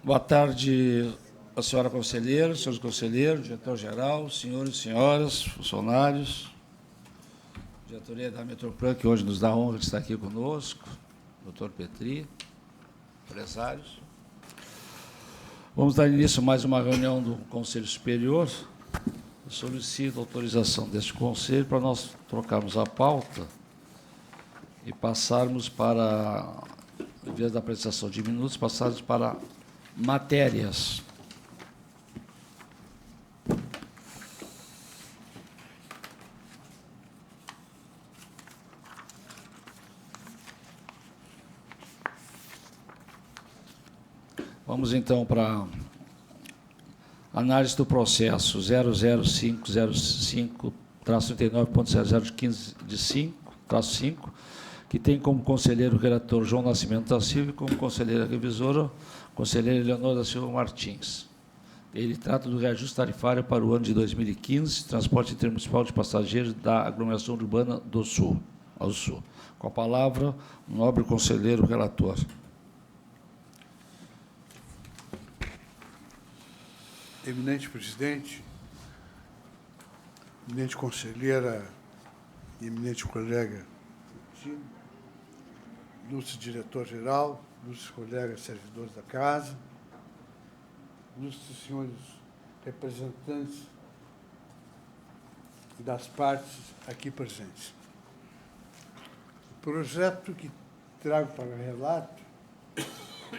Boa tarde, a senhora conselheira, senhores conselheiros, diretor-geral, senhores e senhoras, funcionários, diretoria da Metroplan, que hoje nos dá a honra de estar aqui conosco, doutor Petri, empresários. Vamos dar início a mais uma reunião do Conselho Superior. Eu solicito a autorização deste Conselho para nós trocarmos a pauta e passarmos para, em vez da apresentação de minutos, passarmos para matérias. Vamos, então, para a análise do processo 00505-39.0015-5, que tem como conselheiro relator João Nascimento da Silva e como conselheira revisora, conselheira Eleonora da Silva Martins. Ele trata do reajuste tarifário para o ano de 2015, transporte intermunicipal de passageiros da aglomeração urbana do Sul, ao Sul. Com a palavra, o nobre conselheiro relator. Eminente presidente, eminente conselheira e eminente colega, ilustre diretor-geral, ilustres colegas servidores da casa, ilustres senhores representantes das partes aqui presentes. O projeto que trago para relato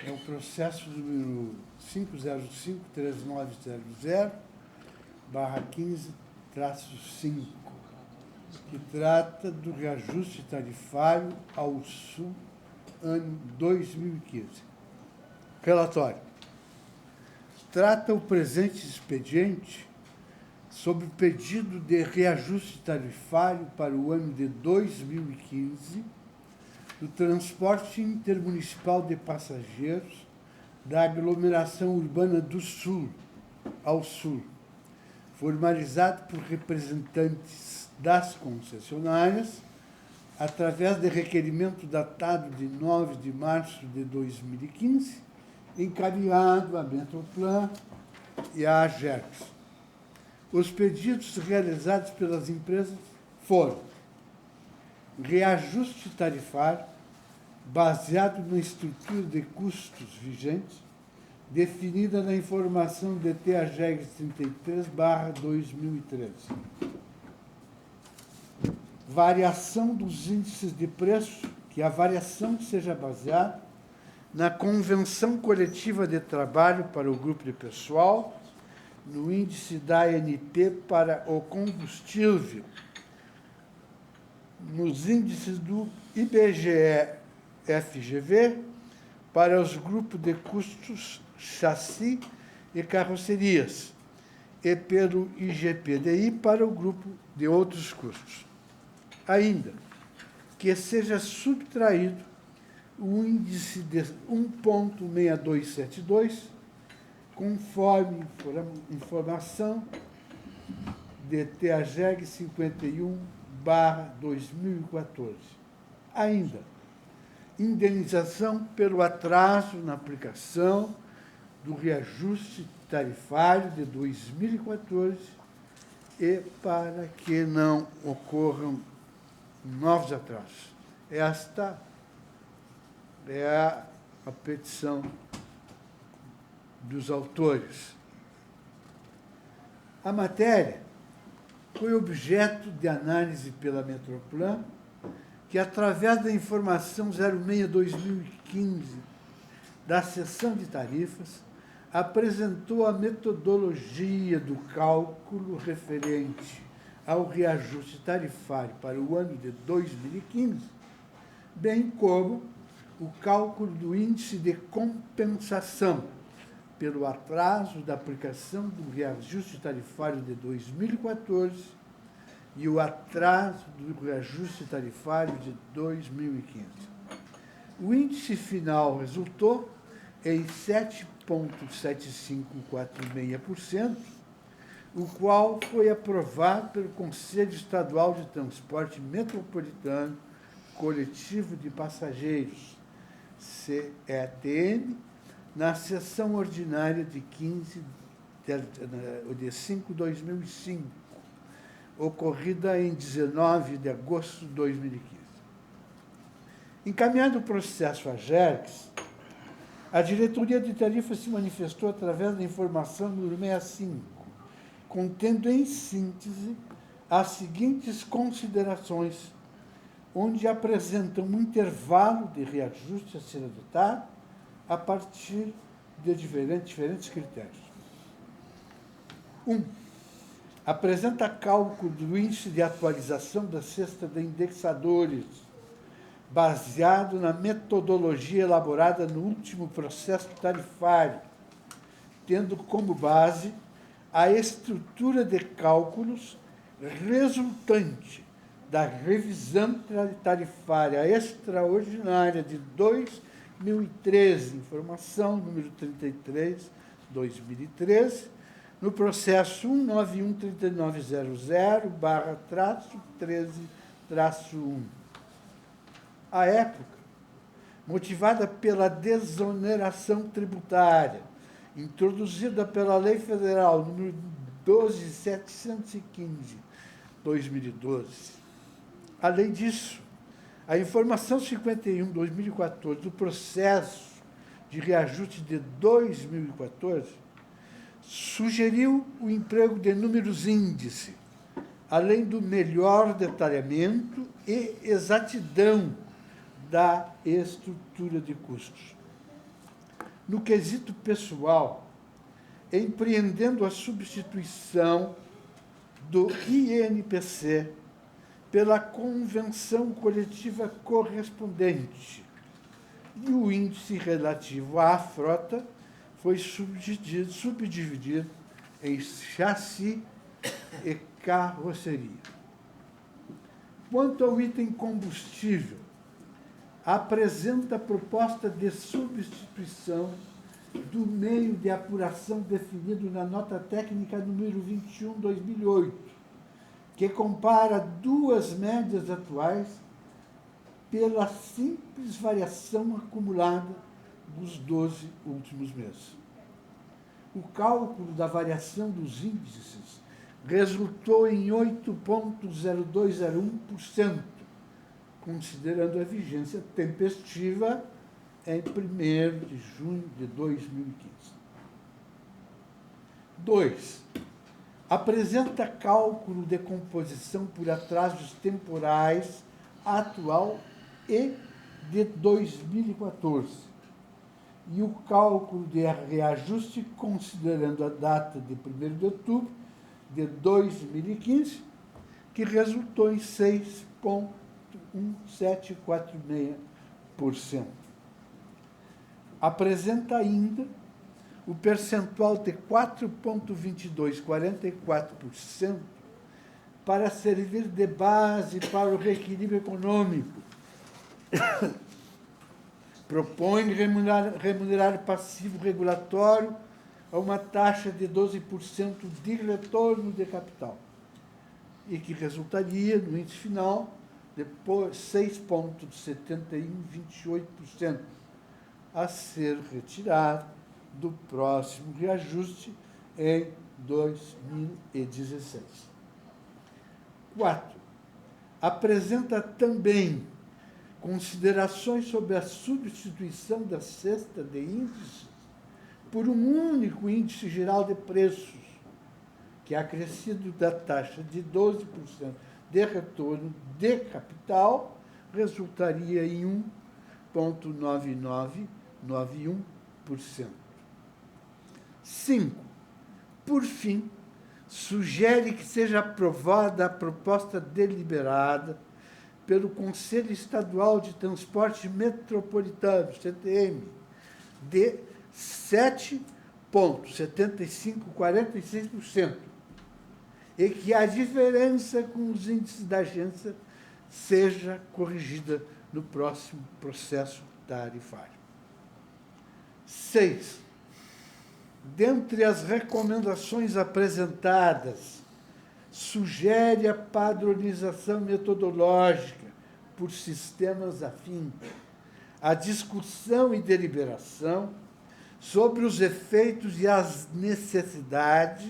é o processo número 505-3900/15-5, que trata do reajuste tarifário ao Sul, ano 2015. Relatório. Trata o presente expediente sobre o pedido de reajuste tarifário para o ano de 2015 do transporte intermunicipal de passageiros da aglomeração urbana do Sul, ao Sul, formalizado por representantes das concessionárias, através de requerimento datado de 9 de março de 2015, encaminhado à Metroplan e à AGERX. Os pedidos realizados pelas empresas foram reajuste tarifário baseado na estrutura de custos vigente, definida na informação DT AGERX 33/2013. Variação dos índices de preço, que a variação seja baseada na convenção coletiva de trabalho para o grupo de pessoal, no índice da ANP para o combustível, nos índices do IBGE-FGV para os grupos de custos chassi e carrocerias, e pelo IGPDI para o grupo de outros custos. Ainda, que seja subtraído o índice de 1,6272, conforme informação de TAGEG 51/2014. Ainda, indenização pelo atraso na aplicação do reajuste tarifário de 2014 e para que não ocorram novos atrasos. Esta é a petição dos autores. A matéria foi objeto de análise pela Metroplan, que, através da informação 06/2015 da seção de tarifas, apresentou a metodologia do cálculo referente ao reajuste tarifário para o ano de 2015, bem como o cálculo do índice de compensação pelo atraso da aplicação do reajuste tarifário de 2014 e o atraso do reajuste tarifário de 2015. O índice final resultou em 7,7546%, o qual foi aprovado pelo Conselho Estadual de Transporte Metropolitano Coletivo de Passageiros, CETN, na sessão ordinária de 5/2005, ocorrida em 19 de agosto de 2015. Encaminhado o processo à GERCS, a diretoria de tarifas se manifestou através da informação número 65, contendo em síntese as seguintes considerações, onde apresentam um intervalo de reajuste a ser adotado a partir de diferentes critérios. 1. Apresenta cálculo do índice de atualização da cesta de indexadores, baseado na metodologia elaborada no último processo tarifário, tendo como base a estrutura de cálculos resultante da revisão tarifária extraordinária de 2013, informação número 33, 2013, no processo 191-3900/13-1. À época, motivada pela desoneração tributária, introduzida pela Lei Federal número 12.715/2012. Além disso, a informação 51/2014 do processo de reajuste de 2014 sugeriu o emprego de números índice, além do melhor detalhamento e exatidão da estrutura de custos. No quesito pessoal, empreendendo a substituição do INPC pela convenção coletiva correspondente, e o índice relativo à frota foi subdividido em chassi e carroceria. Quanto ao item combustível, apresenta proposta de substituição do meio de apuração definido na nota técnica número 21/2008, que compara duas médias atuais pela simples variação acumulada dos 12 últimos meses. O cálculo da variação dos índices resultou em 8,0201%, considerando a vigência tempestiva em 1º de junho de 2015. 2. Apresenta cálculo de composição por atrasos temporais atual e de 2014, e o cálculo de reajuste considerando a data de 1º de outubro de 2015, que resultou em 6,1746%. Apresenta ainda o percentual de 4,2244% para servir de base para o reequilíbrio econômico. Propõe remunerar passivo regulatório a uma taxa de 12% de retorno de capital, e que resultaria, no índice final, de 6,7128%, a ser retirado do próximo reajuste em 2016. 4. Apresenta também considerações sobre a substituição da cesta de índices por um único índice geral de preços, que, acrescido da taxa de 12% de retorno de capital, resultaria em 1,9991%. 5. Por fim, sugere que seja aprovada a proposta deliberada pelo Conselho Estadual de Transporte Metropolitano, CTM, de 7,7546%, e que a diferença com os índices da agência seja corrigida no próximo processo tarifário. 6. Dentre as recomendações apresentadas, sugere a padronização metodológica por sistemas afins, a discussão e deliberação sobre os efeitos e as necessidades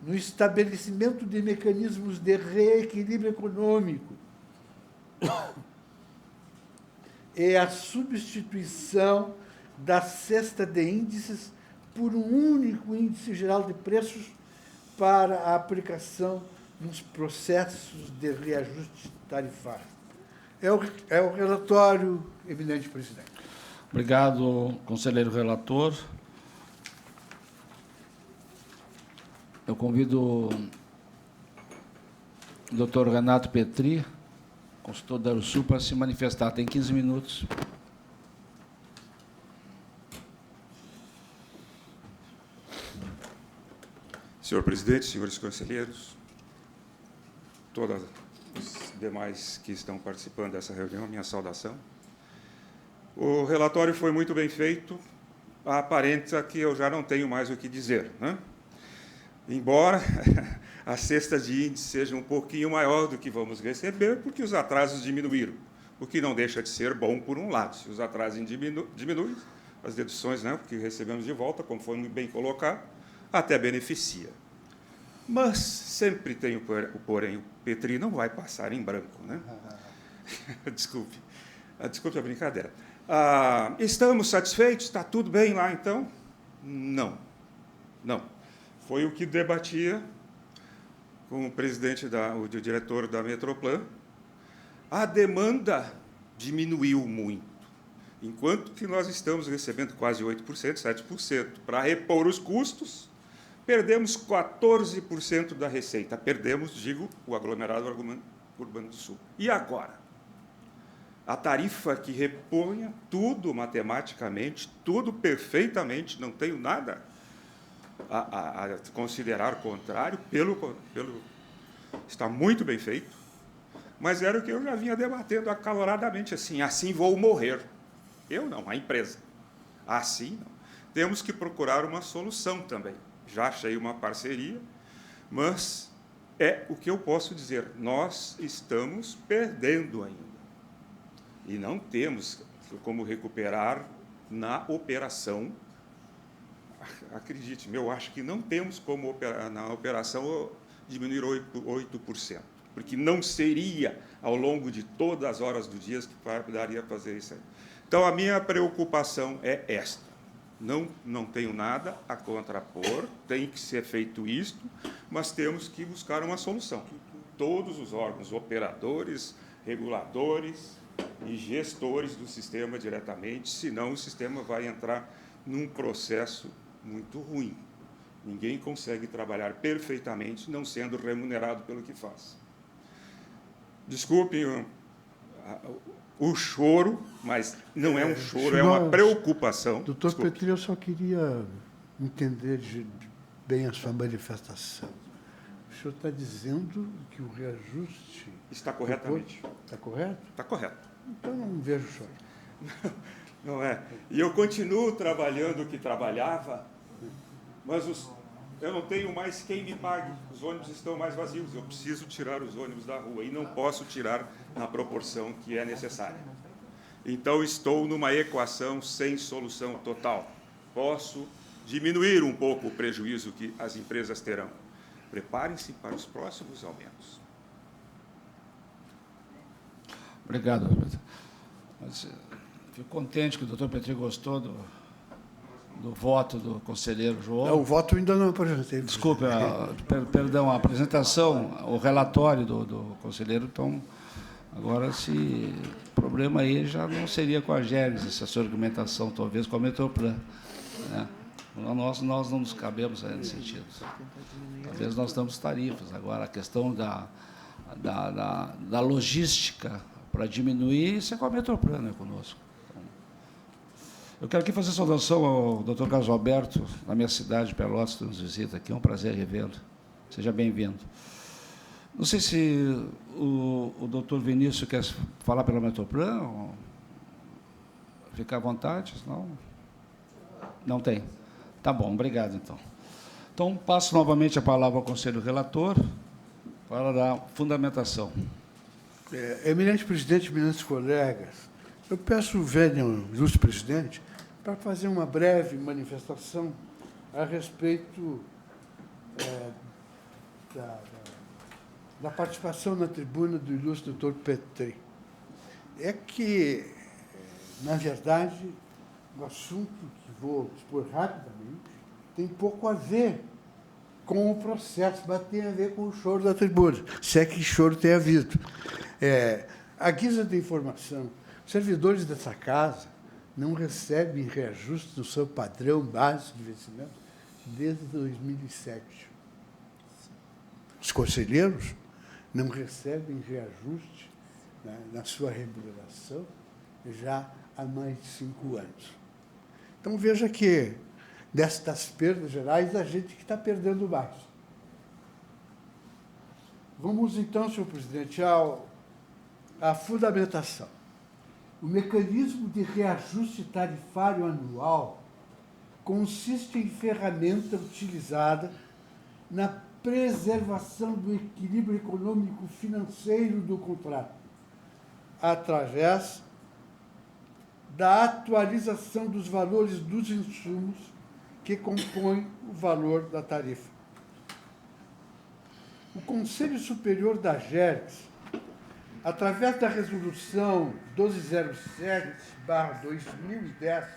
no estabelecimento de mecanismos de reequilíbrio econômico e a substituição da cesta de índices por um único índice geral de preços para a aplicação nos processos de reajuste tarifário. É o relatório, eminente presidente. Obrigado, conselheiro relator. Eu convido o doutor Renato Petri, consultor da Ursul, para se manifestar. Tem 15 minutos. Senhor presidente, senhores conselheiros, todos os demais que estão participando dessa reunião, minha saudação. O relatório foi muito bem feito, aparenta que eu já não tenho mais o que dizer, né? Embora a cesta de índice seja um pouquinho maior do que vamos receber, porque os atrasos diminuíram, o que não deixa de ser bom por um lado. Se os atrasos diminuem, as deduções, né, que recebemos de volta, conforme bem colocado, até beneficia. Mas sempre tem o porém, o Petri não vai passar em branco, né? Desculpe a brincadeira. Estamos satisfeitos? Está tudo bem lá, então? Não. Foi o que debatia com o presidente, o diretor da Metroplan. A demanda diminuiu muito, enquanto que nós estamos recebendo quase 8%, 7%. Para repor os custos, perdemos 14% da receita. Perdemos, digo, o aglomerado urbano do Sul. E agora? A tarifa que reponha tudo matematicamente, tudo perfeitamente, não tenho nada a considerar contrário, está muito bem feito, mas era o que eu já vinha debatendo acaloradamente, assim vou morrer. Eu não, a empresa. Assim não. Temos que procurar uma solução também. Já achei uma parceria, mas é o que eu posso dizer, nós estamos perdendo ainda. E não temos como recuperar na operação. Acredite-me, eu acho que não temos como, na operação, diminuir 8%, porque não seria, ao longo de todas as horas do dia, que daria para fazer isso aí. Então, a minha preocupação é esta. Não tenho nada a contrapor, tem que ser feito isto, mas temos que buscar uma solução. Todos os órgãos, operadores, reguladores e gestores do sistema diretamente, senão o sistema vai entrar num processo muito ruim. Ninguém consegue trabalhar perfeitamente não sendo remunerado pelo que faz. Desculpem o choro, mas não é um choro, é uma preocupação. Doutor Petri, eu só queria entender bem a sua manifestação. O senhor está dizendo que o reajuste... Está corretamente. Está correto? Está correto. Então, não vejo choro. Não é. E eu continuo trabalhando o que trabalhava, mas eu não tenho mais quem me pague. Os ônibus estão mais vazios. Eu preciso tirar os ônibus da rua e não posso tirar na proporção que é necessária. Então, estou numa equação sem solução total. Posso diminuir um pouco o prejuízo que as empresas terão. Preparem-se para os próximos aumentos. Obrigado. Fico contente que o doutor Petri gostou do voto do conselheiro João. Não, o voto ainda não apresentei. Desculpe, perdão, a apresentação, o relatório do conselheiro, então, agora, o problema aí já não seria com a Gênesis, essa argumentação, talvez com a Metroplan, né? Nós não nos cabemos nesse sentido. Talvez nós temos tarifas. Agora, a questão da logística para diminuir, isso é com a Metroplan, não é conosco. Então, eu quero aqui fazer saudação ao doutor Carlos Alberto, na minha cidade, Pelotas, que nos visita aqui. É um prazer revê-lo. Seja bem-vindo. Não sei se o doutor Vinícius quer falar pela Metroplan, ou ficar à vontade, senão... Não tem. Tá bom, obrigado, então. Então, passo novamente a palavra ao conselho relator para dar fundamentação. Eminente presidente, eminentes colegas, eu peço, velho ilustre presidente, para fazer uma breve manifestação a respeito da participação na tribuna do ilustre doutor Petri. É que, na verdade, o assunto que vou expor rapidamente tem pouco a ver com o processo, mas tem a ver com o choro da tribuna, se é que choro tem havido. À guisa de informação, os servidores dessa casa não recebem reajuste no seu padrão básico de vencimento desde 2007. Os conselheiros não recebem reajuste, né, na sua remuneração já há mais de 5 anos. Então, veja que, destas perdas gerais, a gente que está perdendo mais. Vamos, então, senhor presidente, à fundamentação. O mecanismo de reajuste tarifário anual consiste em ferramenta utilizada na preservação do equilíbrio econômico-financeiro do contrato, através da atualização dos valores dos insumos que compõem o valor da tarifa. O Conselho Superior da AGERGS, através da Resolução 1207/2010,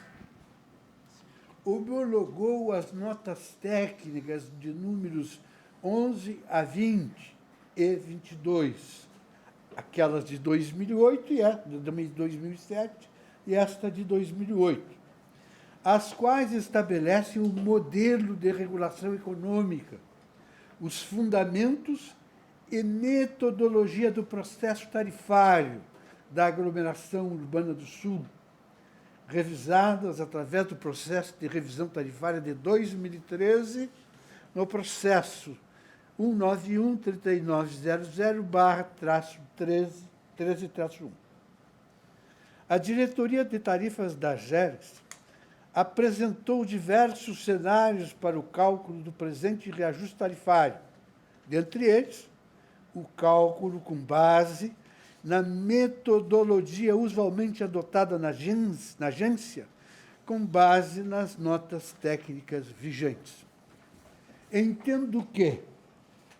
homologou as notas técnicas de números 11 a 20 e 22, aquelas de 2008 e de 2007 e esta de 2008, as quais estabelecem o modelo de regulação econômica, os fundamentos e metodologia do processo tarifário da aglomeração urbana do Sul, revisadas através do processo de revisão tarifária de 2013, no processo 191-3900/13-1. A Diretoria de Tarifas da AGERGS apresentou diversos cenários para o cálculo do presente reajuste tarifário, dentre eles, o cálculo com base na metodologia usualmente adotada na agência, com base nas notas técnicas vigentes. Entendo que,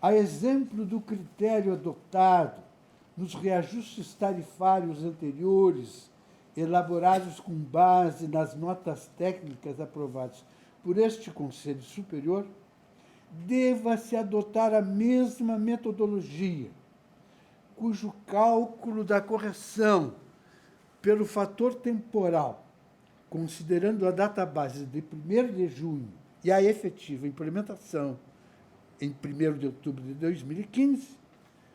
a exemplo do critério adotado nos reajustes tarifários anteriores, elaborados com base nas notas técnicas aprovadas por este Conselho Superior, deva-se adotar a mesma metodologia, cujo cálculo da correção pelo fator temporal, considerando a data base de 1º de junho e a efetiva implementação em 1º de outubro de 2015,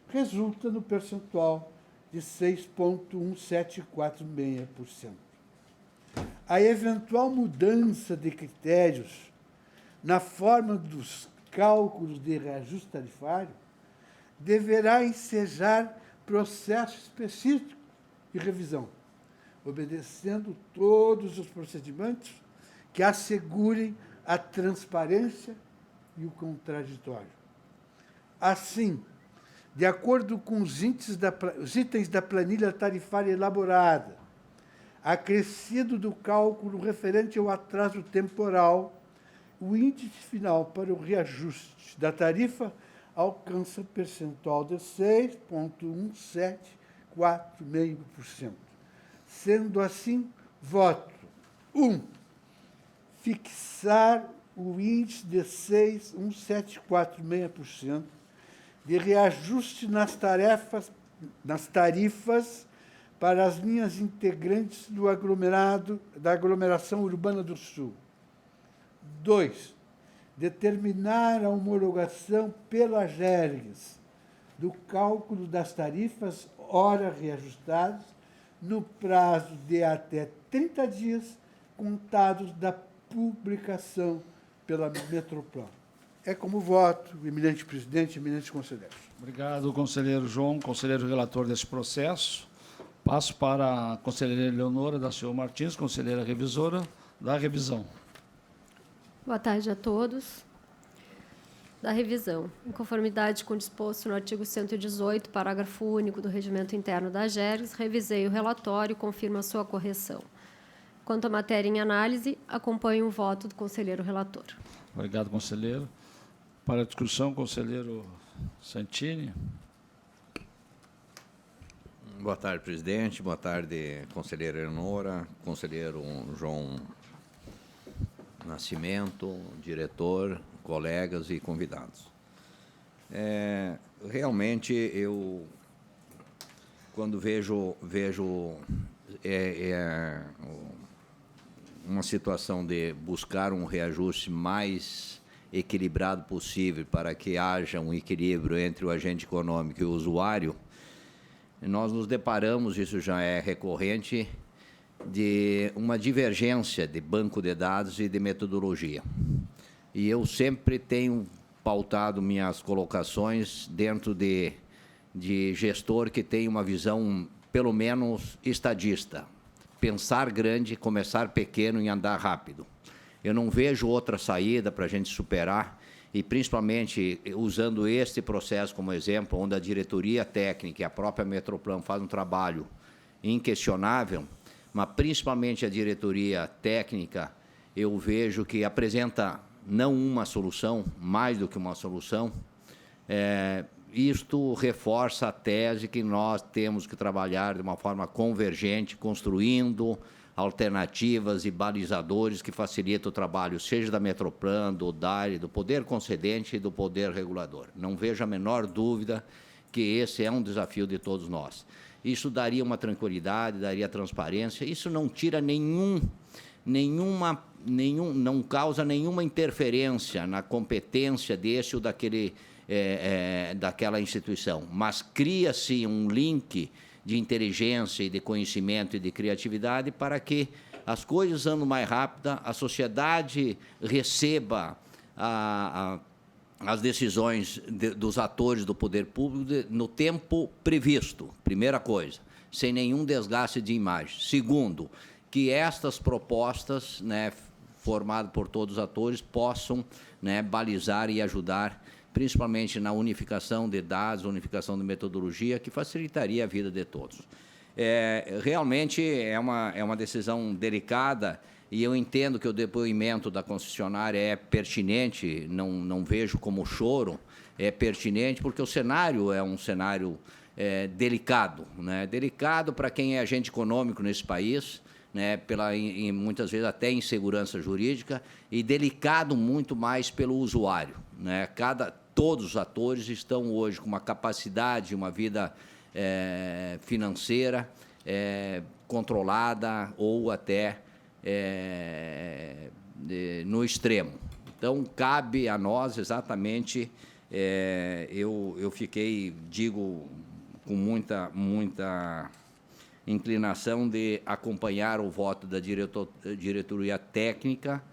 resulta no percentual de 6,1746%. A eventual mudança de critérios na forma dos cálculos de reajuste tarifário deverá ensejar processo específico de revisão, obedecendo todos os procedimentos que assegurem a transparência e o contraditório. Assim, de acordo com os itens da planilha tarifária elaborada, acrescido do cálculo referente ao atraso temporal, o índice final para o reajuste da tarifa alcança o percentual de 6,1746%. Sendo assim, voto 1. Fixar o índice de 6,1746% de reajuste nas tarifas para as linhas integrantes do aglomerado, da aglomeração urbana do Sul. 2. Determinar a homologação pela AGERGS do cálculo das tarifas ora reajustadas no prazo de até 30 dias contados da publicação pela Metroplan. É como voto, eminente presidente, eminentes conselheiros. Obrigado, conselheiro João, conselheiro relator desse processo. Passo para a conselheira Eleonora da Silva Martins, conselheira revisora da revisão. Boa tarde a todos. Da revisão. Em conformidade com o disposto no artigo 118, parágrafo único do Regimento Interno da AGERGS, revisei o relatório e confirmo a sua correção. Quanto à matéria em análise, acompanho o voto do conselheiro relator. Obrigado, conselheiro. Para a discussão, conselheiro Santini. Boa tarde, presidente. Boa tarde, conselheira Eleonora, conselheiro João Nascimento, diretor, colegas e convidados. Realmente, eu, quando vejo uma situação de buscar um reajuste mais equilibrado possível para que haja um equilíbrio entre o agente econômico e o usuário, nós nos deparamos, isso já é recorrente, de uma divergência de banco de dados e de metodologia. E eu sempre tenho pautado minhas colocações dentro de gestor que tem uma visão, pelo menos, estadista. Pensar grande, começar pequeno e andar rápido. Eu não vejo outra saída para a gente superar, e principalmente usando este processo como exemplo, onde a diretoria técnica e a própria Metroplan fazem um trabalho inquestionável, mas principalmente a diretoria técnica, eu vejo que apresenta não uma solução, mais do que uma solução. Isto reforça a tese que nós temos que trabalhar de uma forma convergente, construindo alternativas e balizadores que facilitam o trabalho, seja da Metroplan, do DARE, do Poder Concedente e do Poder Regulador. Não vejo a menor dúvida que esse é um desafio de todos nós. Isso daria uma tranquilidade, daria transparência, isso não tira não causa nenhuma interferência na competência desse ou daquela instituição, mas cria-se um link de inteligência e de conhecimento e de criatividade para que as coisas andem mais rápido, a sociedade receba as decisões dos atores do poder público no tempo previsto, primeira coisa, sem nenhum desgaste de imagem. Segundo, que estas propostas, né, formadas por todos os atores, possam, né, balizar e ajudar principalmente na unificação de dados, unificação de metodologia, que facilitaria a vida de todos. Realmente é uma decisão delicada, e eu entendo que o depoimento da concessionária é pertinente, não vejo como choro, é pertinente, porque o cenário é um cenário delicado, né? Delicado para quem é agente econômico nesse país, né, muitas vezes até insegurança jurídica, e delicado muito mais pelo usuário, né? Todos os atores estão hoje com uma capacidade, uma vida financeira controlada ou até no extremo. Então, cabe a nós exatamente, eu fiquei, digo, com muita inclinação de acompanhar o voto da diretoria técnica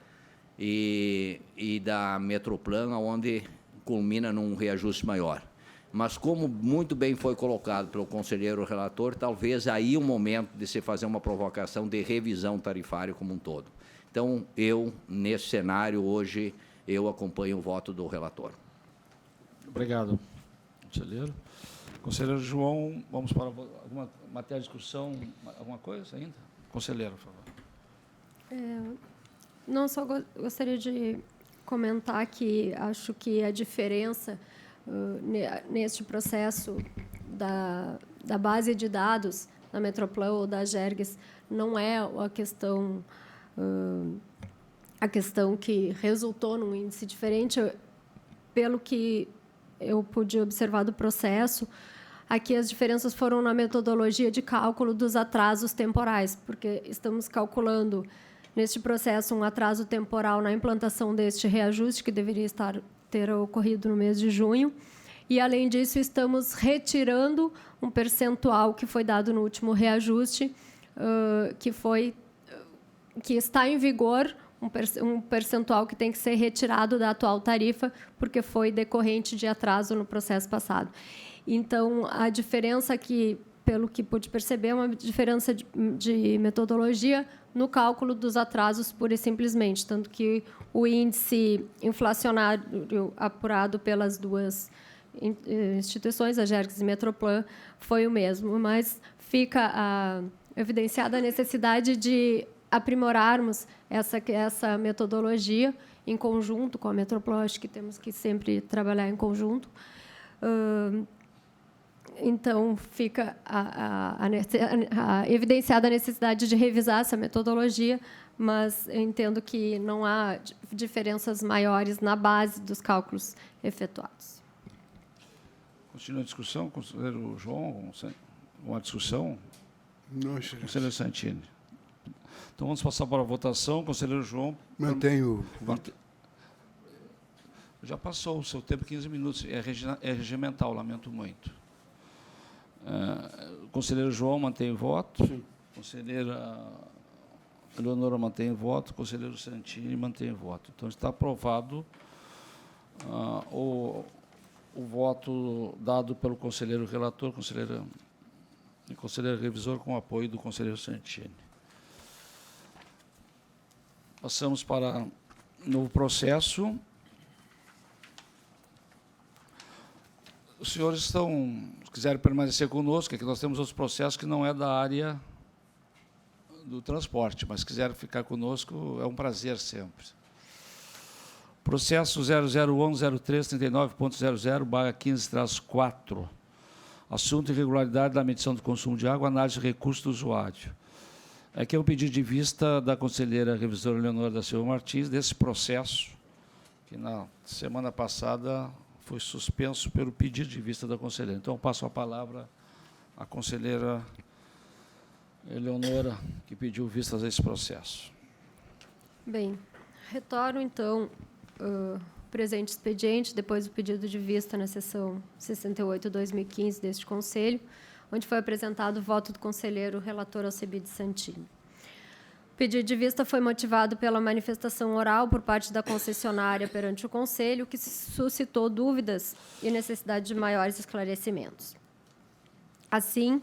e da Metroplan, onde culmina num reajuste maior. Mas, como muito bem foi colocado pelo conselheiro relator, talvez aí o momento de se fazer uma provocação de revisão tarifária como um todo. Então, nesse cenário, hoje, eu acompanho o voto do relator. Obrigado, conselheiro. Conselheiro João, vamos para alguma matéria de discussão, alguma coisa ainda? Conselheiro, por favor. Não, só gostaria de comentar que acho que a diferença neste processo da base de dados da Metroplan ou da Gerges não é a questão que resultou num índice diferente. Pelo que eu pude observar do processo, aqui as diferenças foram na metodologia de cálculo dos atrasos temporais, porque estamos calculando neste processo um atraso temporal na implantação deste reajuste, que deveria ter ocorrido no mês de junho, e, além disso, estamos retirando um percentual que foi dado no último reajuste, que está em vigor, um percentual que tem que ser retirado da atual tarifa, porque foi decorrente de atraso no processo passado. Então, a diferença aqui, pelo que pude perceber, é uma diferença de metodologia no cálculo dos atrasos, pura e simplesmente, tanto que o índice inflacionário apurado pelas duas instituições, a Gerges e Metroplan, foi o mesmo, mas fica evidenciada a necessidade de aprimorarmos essa metodologia em conjunto com a Metroplan. Acho que temos que sempre trabalhar em conjunto. Então, fica evidenciada a necessidade de revisar essa metodologia, mas eu entendo que não há diferenças maiores na base dos cálculos efetuados. Continua a discussão, conselheiro João, uma discussão? Não, excelência. Conselheiro Santini. Então, vamos passar para a votação. Conselheiro João. Mantenho. Já passou o seu tempo, 15 minutos. É regimental, lamento muito. Conselheiro João mantém o voto. Sim. Conselheira Eleonora mantém o voto. Conselheiro Santini mantém o voto. Então, está aprovado o voto dado pelo conselheiro relator, conselheiro revisor, com o apoio do conselheiro Santini. Passamos para novo processo. Os senhores se quiserem permanecer conosco, aqui nós temos outros processos que não é da área do transporte, mas se quiserem ficar conosco, é um prazer sempre. Processo 00110339.00/15-4. Assunto irregularidade da medição do consumo de água, análise de recurso do usuário. Aqui é um pedido de vista da conselheira revisora Leonora da Silva Martins, desse processo, que na semana passada foi suspenso pelo pedido de vista da conselheira. Então, eu passo a palavra à conselheira Eleonora, que pediu vistas a esse processo. Bem, retorno, então, o presente expediente, depois do pedido de vista na sessão 68/2015 deste Conselho, onde foi apresentado o voto do conselheiro relator Alcebiades Santini. O pedido de vista foi motivado pela manifestação oral por parte da concessionária perante o Conselho, que suscitou dúvidas e necessidade de maiores esclarecimentos. Assim,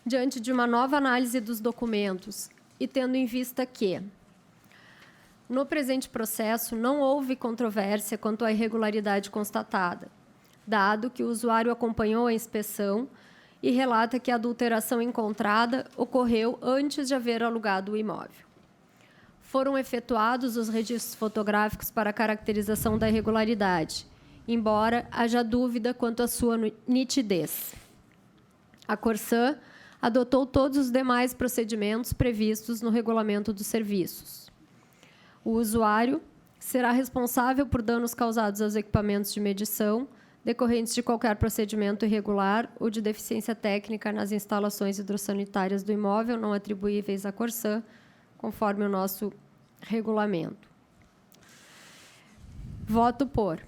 diante de uma nova análise dos documentos e tendo em vista que, no presente processo, não houve controvérsia quanto à irregularidade constatada, dado que o usuário acompanhou a inspeção e relata que a adulteração encontrada ocorreu antes de haver alugado o imóvel. Foram efetuados os registros fotográficos para a caracterização da irregularidade, embora haja dúvida quanto à sua nitidez. A Corsã adotou todos os demais procedimentos previstos no regulamento dos serviços. O usuário será responsável por danos causados aos equipamentos de medição, decorrentes de qualquer procedimento irregular ou de deficiência técnica nas instalações hidrossanitárias do imóvel não atribuíveis à Corsã, conforme o nosso regulamento. Voto por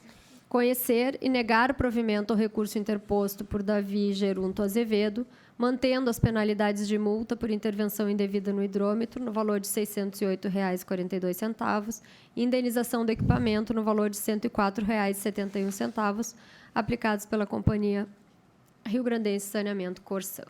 conhecer e negar provimento ao recurso interposto por Davi Gerunto Azevedo, mantendo as penalidades de multa por intervenção indevida no hidrômetro no valor de R$ 608,42 e indenização do equipamento no valor de R$ 104,71, aplicados pela Companhia Rio Grandense de Saneamento Corsã.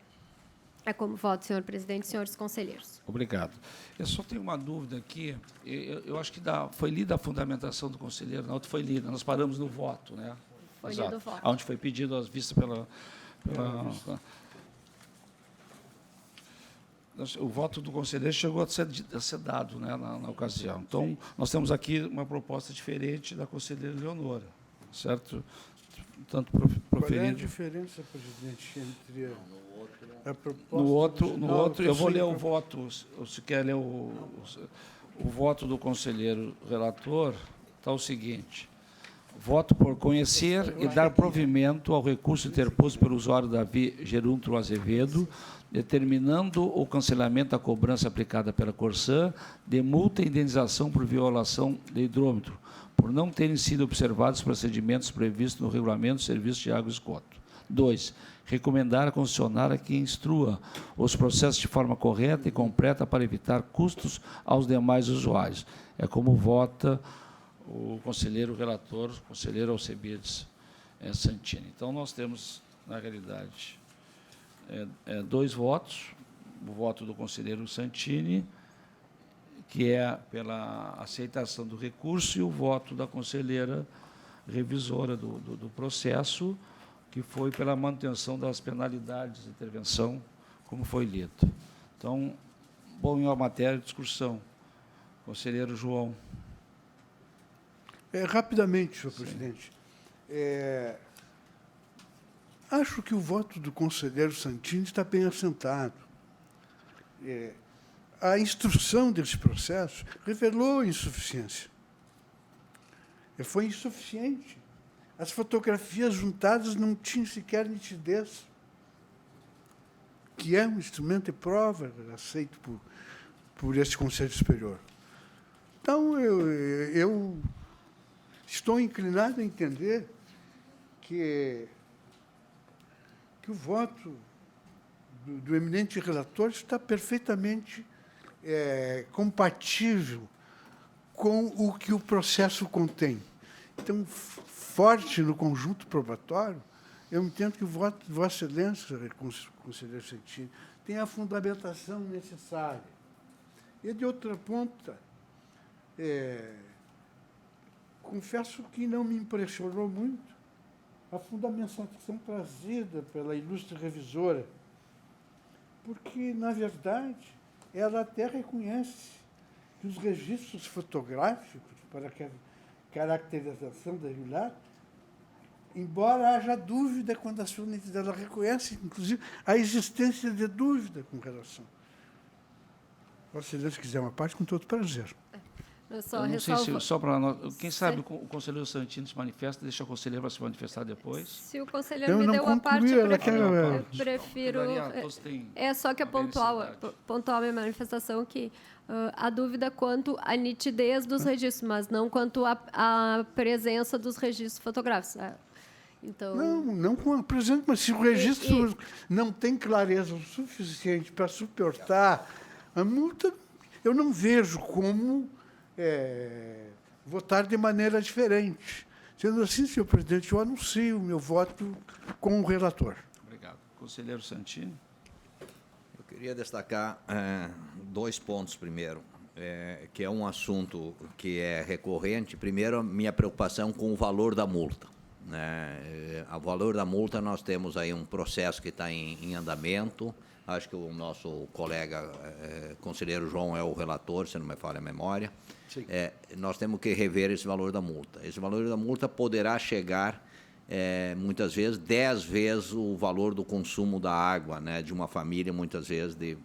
É como voto, senhor presidente e senhores conselheiros. Obrigado. Eu só tenho uma dúvida aqui. Eu acho que foi lida a fundamentação do conselheiro, na outra foi lida. Nós paramos no voto, né? Foi lido o voto. Onde foi pedido as vistas pela o voto do conselheiro chegou a ser dado, né, na ocasião. Então, nós temos aqui uma proposta diferente da conselheira Leonora, certo? Tanto proferindo... Qual é a diferença, presidente, entre a proposta... No outro eu vou ler o voto, se quer ler o voto do conselheiro relator, está o seguinte: voto por conhecer e dar provimento ao recurso interposto pelo usuário Davi Gerunto Azevedo, determinando o cancelamento da cobrança aplicada pela Corsã de multa e indenização por violação de hidrômetro, por não terem sido observados os procedimentos previstos no Regulamento do Serviço de Água e Esgoto. 2. Recomendar à concessionária que instrua os processos de forma correta e completa para evitar custos aos demais usuários. É como vota o conselheiro relator, o conselheiro Alcebiades Santini. Então, nós temos, na realidade, dois votos: o voto do conselheiro Santini, que é pela aceitação do recurso, e o voto da conselheira revisora do processo, que foi pela manutenção das penalidades de intervenção, como foi lido. Então, bom, em uma matéria de discussão. Conselheiro João. Rapidamente, senhor presidente. Acho que o voto do conselheiro Santini está bem assentado. A instrução desse processo revelou insuficiência. Foi insuficiente. As fotografias juntadas não tinham sequer nitidez, que é um instrumento de prova aceito por esse Conselho Superior. Então, eu estou inclinado a entender que o voto do eminente relator está perfeitamente compatível com o que o processo contém. Então, forte no conjunto probatório, eu entendo que o voto de Vossa Excelência, conselheiro Santini, tem a fundamentação necessária. E, de outra ponta, confesso que não me impressionou muito a fundamentação trazida pela ilustre revisora, porque, na verdade, ela até reconhece que os registros fotográficos para a caracterização da irregular, embora haja dúvida quando a sua nitidez, ela reconhece, inclusive, a existência de dúvida com relação. Se Deus quiser uma parte, com todo prazer. Eu Eu não sei se, só para nós, quem sabe o conselheiro Santini se manifesta, deixa o conselheiro para se manifestar depois. Se o conselheiro Eu me não deu a parte, concluí, ela quer- eu prefiro... Todos têm É só que é uma pontual a minha manifestação que a dúvida quanto à nitidez dos registros, mas não quanto à presença dos registros fotográficos. Então, Não com a presença, mas se o registro não tem clareza o suficiente para suportar a multa, eu não vejo como votar de maneira diferente. Sendo assim, senhor presidente, eu anuncio o meu voto com o relator. Obrigado. Conselheiro Santini. Eu queria destacar 2 pontos primeiro, que é um assunto que é recorrente. Primeiro, a minha preocupação com o valor da multa. Né? O valor da multa, nós temos aí um processo que está em andamento. Acho que o nosso colega conselheiro João é o relator, se não me falha a memória. Nós temos que rever esse valor da multa. Esse valor da multa poderá chegar, muitas vezes, 10 vezes o valor do consumo da água, né, de uma família, muitas vezes, de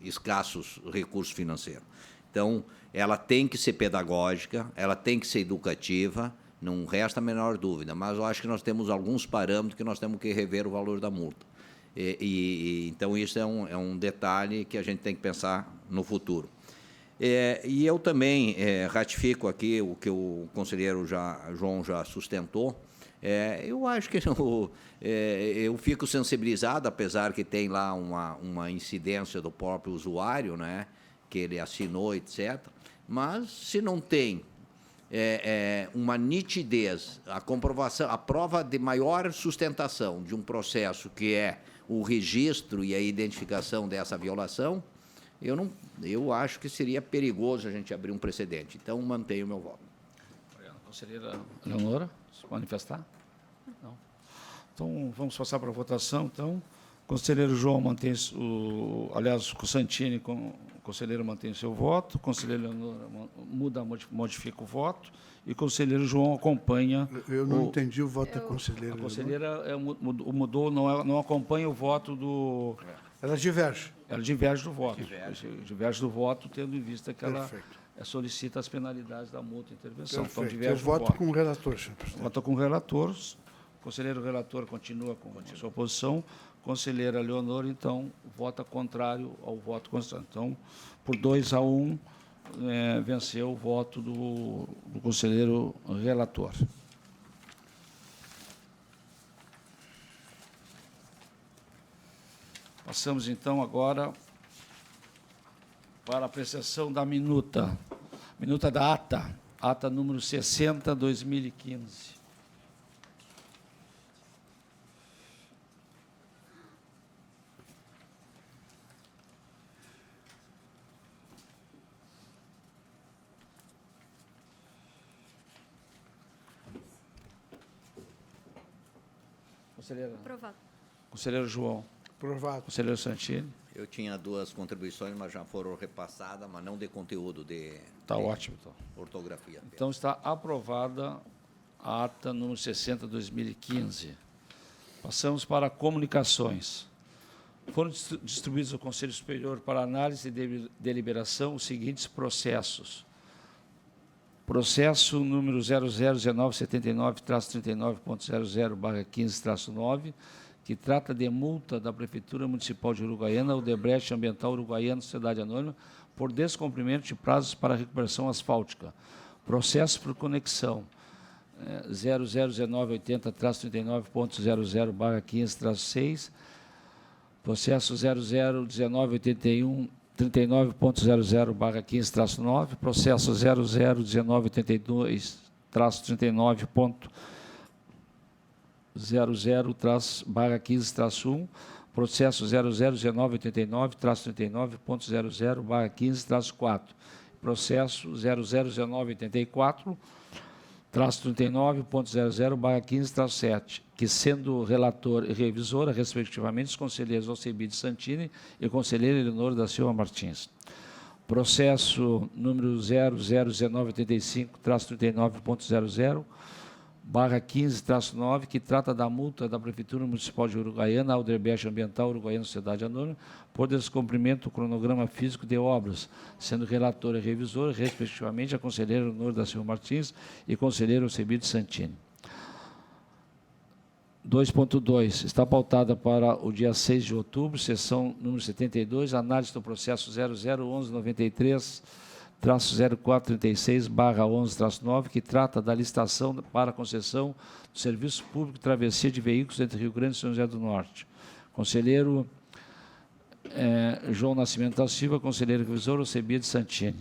escassos recursos financeiros. Então, ela tem que ser pedagógica, ela tem que ser educativa, não resta a menor dúvida, mas eu acho que nós temos alguns parâmetros que nós temos que rever o valor da multa. Então, isso é um detalhe que a gente tem que pensar no futuro. E eu também ratifico aqui o que o conselheiro João já sustentou. Eu acho que eu fico sensibilizado, apesar que tem lá uma incidência do próprio usuário, né, que ele assinou, etc. Mas, se não tem uma nitidez, a comprovação, a prova de maior sustentação de um processo que é o registro e a identificação dessa violação, eu acho que seria perigoso a gente abrir um precedente. Então, mantenho o meu voto. Conselheira Leonora, se manifestar? Não. Então, vamos passar para a votação. Então, o conselheiro João mantém aliás, o Santini, o conselheiro mantém seu voto, o conselheiro Leonora modifica o voto, e o conselheiro João acompanha... Eu não entendi o voto da conselheira. A conselheira mudou, não acompanha o voto do... Ela diverge. Ela diverge do voto. Diverge do voto, tendo em vista que ela Perfeito. solicita as penalidades da multa e intervenção. Perfeito. Então, diverge Eu voto com o relator, senhor presidente. Vota com o relator. O conselheiro relator continua com a sua posição. Conselheira Leonor, então, vota contrário ao voto constante. Então, por 2-1, venceu o voto do conselheiro relator. Passamos, então, agora para a apreciação da minuta da ata número 60, 2015. Conselheira. aprovado. Conselheiro João. Aprovado. Conselheiro Santini. Eu tinha duas contribuições, mas já foram repassadas, mas não de conteúdo, Está ótimo, então. ortografia. Então, está aprovada a ata número 60/2015. Passamos para comunicações. Foram distribuídos ao Conselho Superior para análise e deliberação os seguintes processos. Processo número 001979-39.00/15-9, que trata de multa da Prefeitura Municipal de Uruguaiana, Odebrecht Ambiental Uruguaiana, Sociedade Anônima, por descumprimento de prazos para recuperação asfáltica. Processo por conexão 001980-39.00/15-6, processo 001981-39.00/15-9, processo 001982-39.00/15-1, processo 001989-39.00/15-4, processo 001984-39.00/15-7, que, sendo relator e revisora, respectivamente, os conselheiros Alcebiades Santini e conselheira Eleonora da Silva Martins. Processo número 001985-39.00/15-9, que trata da multa da Prefeitura Municipal de Uruguaiana, Odebrecht Ambiental Uruguaiana, Sociedade Anônima, por descumprimento do cronograma físico de obras, sendo relatora e revisora, respectivamente, a conselheira Eleonora da Silva Martins e conselheiro Alcebiades Santini. 2.2. Está pautada para o dia 6 de outubro, sessão número 72, análise do processo 001193-0436/11-9, que trata da licitação para concessão do serviço público de travessia de veículos entre Rio Grande e São José do Norte. Conselheiro João Nascimento da Silva, conselheiro revisor Alcebiades Santini.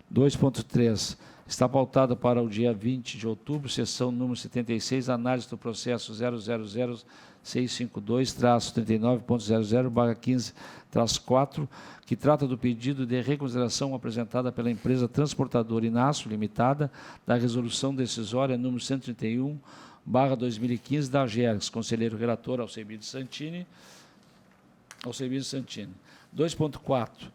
2.3. Está pautada para o dia 20 de outubro, sessão número 76, análise do processo 000652-39.00/15-4, que trata do pedido de reconsideração apresentada pela empresa transportadora Inácio Limitada, da resolução decisória número 131/2015 da AGERGS. Conselheiro relator Alcebiades Santini. 2.4.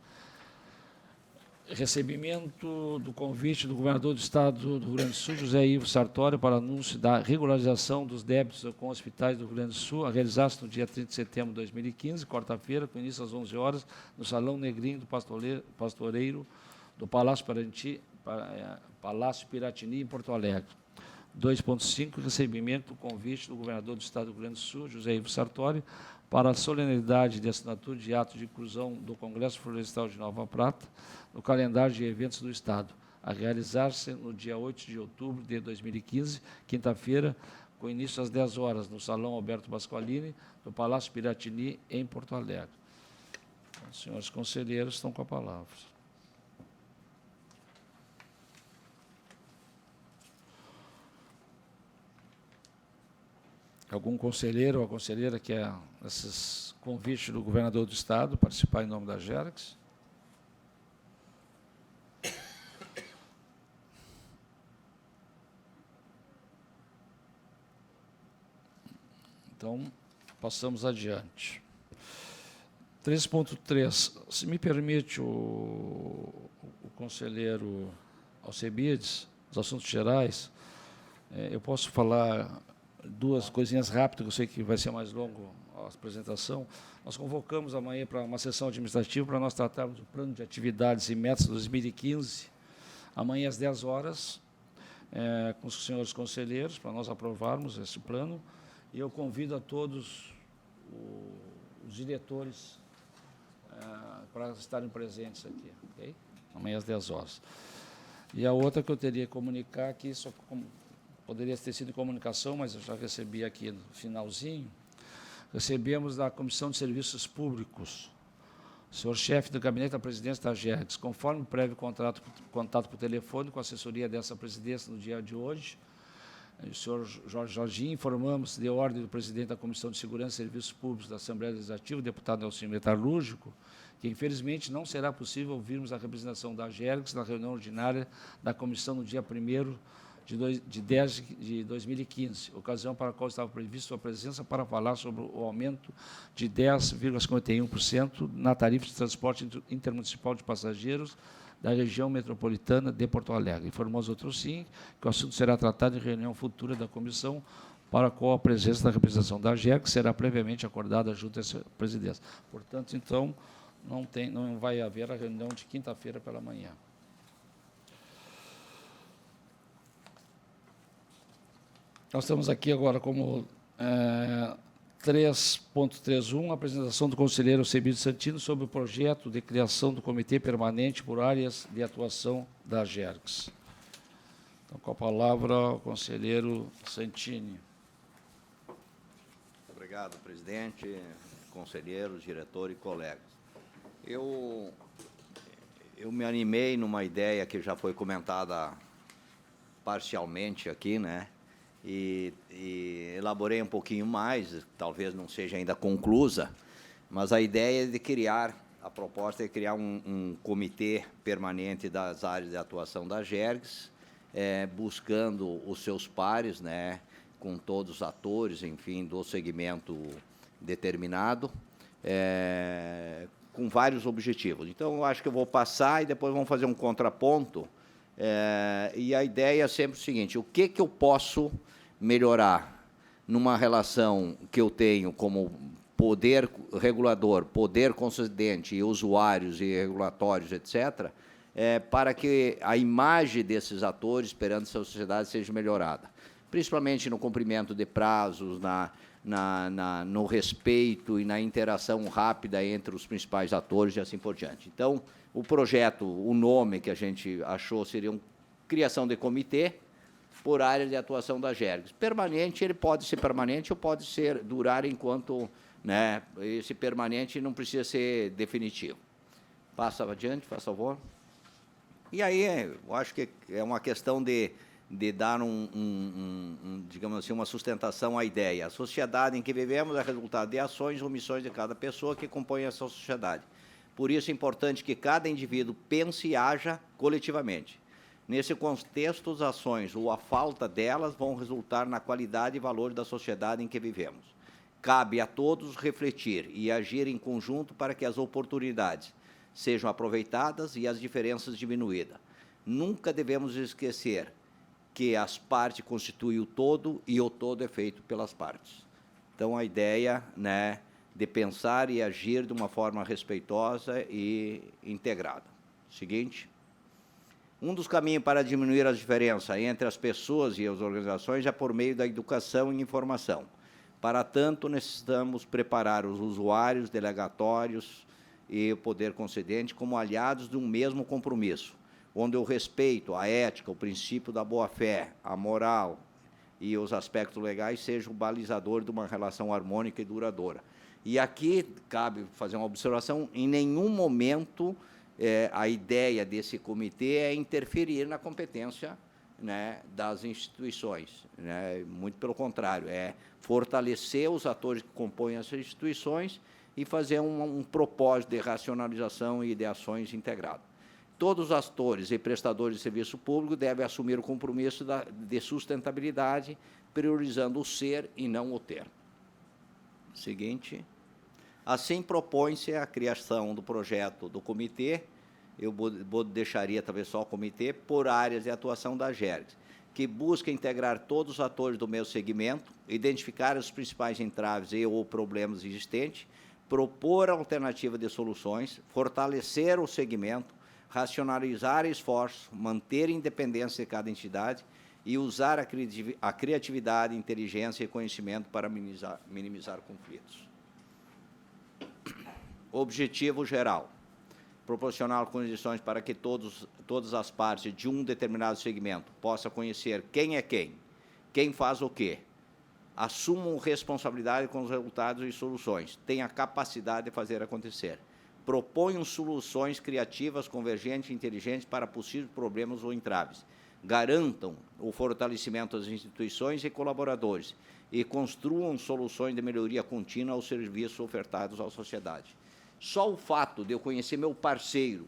Recebimento do convite do governador do Estado do Rio Grande do Sul, José Ivo Sartório, para anúncio da regularização dos débitos com hospitais do Rio Grande do Sul, a realizar-se no dia 30 de setembro de 2015, quarta-feira, com início às 11 horas, no Salão Negrinho do Pastoreiro do Palácio Piratini, em Porto Alegre. 2.5. Recebimento do convite do governador do Estado do Rio Grande do Sul, José Ivo Sartório, para a solenidade de assinatura de ato de inclusão do Congresso Florestal de Nova Prata no calendário de eventos do Estado, a realizar-se no dia 8 de outubro de 2015, quinta-feira, com início às 10 horas, no Salão Alberto Pasqualini, do Palácio Piratini, em Porto Alegre. Os senhores conselheiros estão com a palavra. Algum conselheiro ou conselheira quer esses convites do governador do Estado participar em nome da AGERGS? Então, passamos adiante. 3.3. Se me permite o conselheiro Alcebiades, os assuntos gerais, eu posso falar duas coisinhas rápidas, eu sei que vai ser mais longo a apresentação. Nós convocamos amanhã para uma sessão administrativa para nós tratarmos do plano de atividades e metas 2015, amanhã às 10 horas, com os senhores conselheiros, para nós aprovarmos esse plano, e eu convido a todos os diretores para estarem presentes aqui, ok? Amanhã às 10 horas. E a outra que eu teria que comunicar aqui, só poderia ter sido em comunicação, mas eu já recebi aqui no finalzinho, recebemos da Comissão de Serviços Públicos, o senhor chefe do gabinete da presidência da AGERGS, conforme prévio contato por telefone com a assessoria dessa presidência no dia de hoje, o senhor Jorginho, informamos de ordem do presidente da Comissão de Segurança e Serviços Públicos da Assembleia Legislativa, o deputado Nelson Metalúrgico, que infelizmente não será possível ouvirmos a representação da AGERGS na reunião ordinária da comissão no dia 1º de 10 de 2015, ocasião para a qual estava prevista sua presença para falar sobre o aumento de 10,51% na tarifa de transporte intermunicipal de passageiros da região metropolitana de Porto Alegre. Informou aos outros sim que o assunto será tratado em reunião futura da comissão, para a qual a presença da representação da AGERC será previamente acordada junto à presidência. Portanto, então, não vai haver a reunião de quinta-feira pela manhã. Nós estamos aqui agora como 3.31, apresentação do conselheiro Sebide Santino sobre o projeto de criação do Comitê Permanente por áreas de atuação da AGERCS. Então, com a palavra, o conselheiro Santini. Obrigado, presidente, conselheiros, diretor e colegas. Eu me animei numa ideia que já foi comentada parcialmente aqui, né? E elaborei um pouquinho mais, talvez não seja ainda conclusa, mas a ideia é de criar, a proposta é criar um comitê permanente das áreas de atuação da AGERGS, buscando os seus pares, né, com todos os atores, enfim, do segmento determinado, com vários objetivos. Então, eu acho que eu vou passar e depois vamos fazer um contraponto, e a ideia é sempre o seguinte: o que eu posso melhorar numa relação que eu tenho como poder regulador, poder concedente e usuários e regulatórios, etc., para que a imagem desses atores perante a sociedade seja melhorada, principalmente no cumprimento de prazos, no respeito e na interação rápida entre os principais atores e assim por diante. Então, o projeto, o nome que a gente achou seria criação de comitê por área de atuação da AGERGS. Permanente, ele pode ser permanente ou pode durar enquanto, né, esse permanente não precisa ser definitivo. Passa adiante, faz favor. E aí, eu acho que é uma questão de dar digamos assim, uma sustentação à ideia. A sociedade em que vivemos é resultado de ações ou omissões de cada pessoa que compõe essa sociedade. Por isso é importante que cada indivíduo pense e haja coletivamente. Nesse contexto, as ações ou a falta delas vão resultar na qualidade e valor da sociedade em que vivemos. Cabe a todos refletir e agir em conjunto para que as oportunidades sejam aproveitadas e as diferenças diminuídas. Nunca devemos esquecer que as partes constituem o todo e o todo é feito pelas partes. Então, a ideia, né, de pensar e agir de uma forma respeitosa e integrada. Seguinte. Um dos caminhos para diminuir as diferenças entre as pessoas e as organizações é por meio da educação e informação. Para tanto, necessitamos preparar os usuários, delegatórios e o poder concedente como aliados de um mesmo compromisso, onde o respeito, a ética, o princípio da boa-fé, a moral e os aspectos legais sejam o balizador de uma relação harmônica e duradoura. E aqui cabe fazer uma observação: em nenhum momento a ideia desse comitê é interferir na competência, né, das instituições, né? Muito pelo contrário, é fortalecer os atores que compõem essas instituições e fazer um propósito de racionalização e de ações integrado. Todos os atores e prestadores de serviço público devem assumir o compromisso de sustentabilidade, priorizando o ser e não o ter. Seguinte. Assim, propõe-se a criação do projeto do comitê, eu deixaria talvez só o comitê, por áreas de atuação da AGERGS, que busca integrar todos os atores do mesmo segmento, identificar os principais entraves e ou problemas existentes, propor alternativa de soluções, fortalecer o segmento, racionalizar esforços, manter a independência de cada entidade e usar a criatividade, inteligência e conhecimento para minimizar conflitos. Objetivo geral: proporcionar condições para que todas as partes de um determinado segmento possam conhecer quem é quem faz o quê, assumam responsabilidade com os resultados e soluções, tenham a capacidade de fazer acontecer, proponham soluções criativas, convergentes e inteligentes para possíveis problemas ou entraves, garantam o fortalecimento das instituições e colaboradores e construam soluções de melhoria contínua aos serviços ofertados à sociedade. Só o fato de eu conhecer meu parceiro,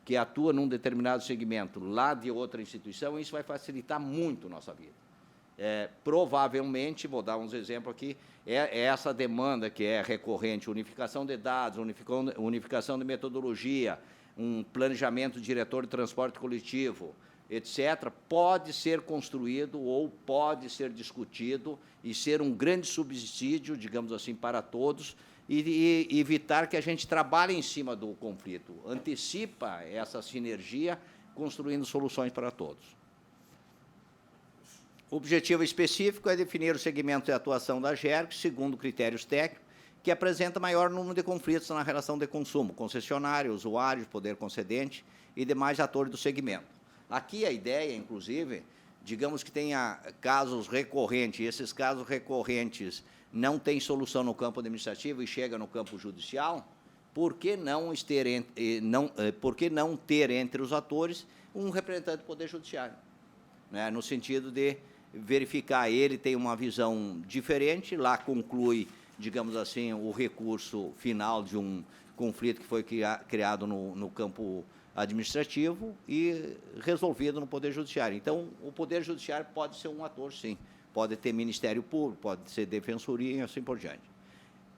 que atua num determinado segmento lá de outra instituição, isso vai facilitar muito a nossa vida. Provavelmente, vou dar uns exemplos aqui, essa demanda que é recorrente, unificação de dados, unificação de metodologia, um planejamento diretor de transporte coletivo, etc., pode ser construído ou pode ser discutido e ser um grande subsídio, digamos assim, para todos, e evitar que a gente trabalhe em cima do conflito, antecipa essa sinergia, construindo soluções para todos. O objetivo específico é definir o segmento de atuação da GERG, segundo critérios técnicos, que apresenta maior número de conflitos na relação de consumo, concessionário, usuário, poder concedente e demais atores do segmento. Aqui a ideia, inclusive, digamos que tenha casos recorrentes, e esses casos recorrentes não têm solução no campo administrativo e chega no campo judicial, por que não ter entre os atores um representante do Poder Judiciário? Né? No sentido de verificar, ele tem uma visão diferente, lá conclui, digamos assim, o recurso final de um conflito que foi criado no campo administrativo e resolvido no Poder Judiciário. Então, o Poder Judiciário pode ser um ator, sim. Pode ter Ministério Público, pode ser Defensoria e assim por diante.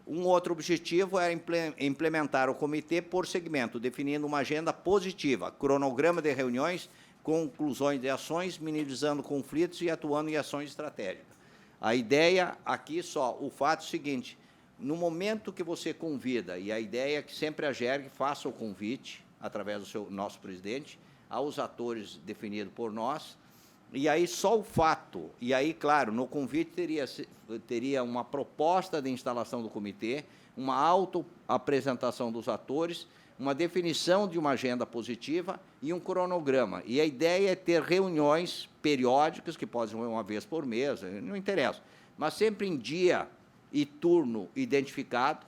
Um outro objetivo é implementar o comitê por segmento, definindo uma agenda positiva, cronograma de reuniões, conclusões de ações, minimizando conflitos e atuando em ações estratégicas. A ideia aqui só, o fato seguinte, no momento que você convida, e a ideia é que sempre a GERG faça o convite, através do nosso presidente, aos atores definidos por nós, e aí só o fato, e aí, claro, no convite teria uma proposta de instalação do comitê, uma autoapresentação dos atores, uma definição de uma agenda positiva e um cronograma. E a ideia é ter reuniões periódicas, que podem ser uma vez por mês, não interessa, mas sempre em dia e turno identificado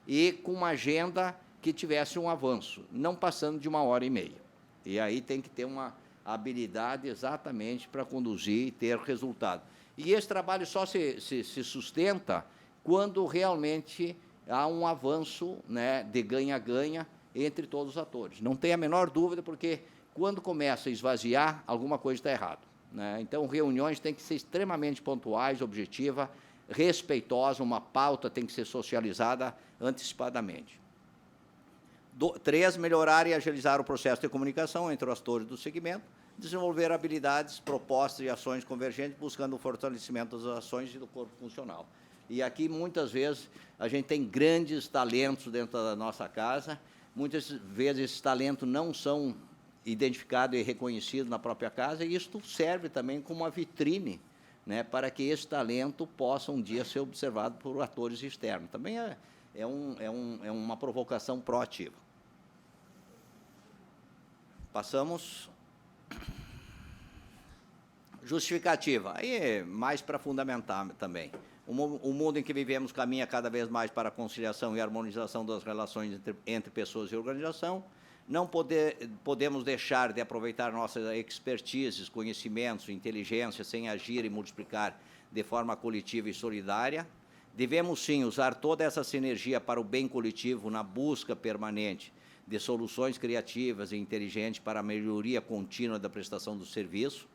e com uma agenda que tivesse um avanço, não passando de 1h30. E aí tem que ter uma habilidade exatamente para conduzir e ter resultado. E esse trabalho só se sustenta quando realmente há um avanço, né, de ganha-ganha entre todos os atores. Não tem a menor dúvida, porque quando começa a esvaziar, alguma coisa está errada. Né? Então, reuniões têm que ser extremamente pontuais, objetivas, respeitosas, uma pauta tem que ser socializada antecipadamente. 3, melhorar e agilizar o processo de comunicação entre os atores do segmento, desenvolver habilidades, propostas e ações convergentes, buscando o fortalecimento das ações e do corpo funcional. E aqui, muitas vezes, a gente tem grandes talentos dentro da nossa casa, muitas vezes esses talentos não são identificados e reconhecidos na própria casa, e isto serve também como uma vitrine, né, para que esse talento possa um dia ser observado por atores externos. Também é uma provocação proativa. Passamos. Justificativa. Aí é mais para fundamentar também. O mundo em que vivemos caminha cada vez mais para a conciliação e harmonização das relações entre pessoas e organização. Não podemos deixar de aproveitar nossas expertises, conhecimentos, inteligência, sem agir e multiplicar de forma coletiva e solidária. Devemos, sim, usar toda essa sinergia para o bem coletivo na busca permanente de soluções criativas e inteligentes para a melhoria contínua da prestação do serviço,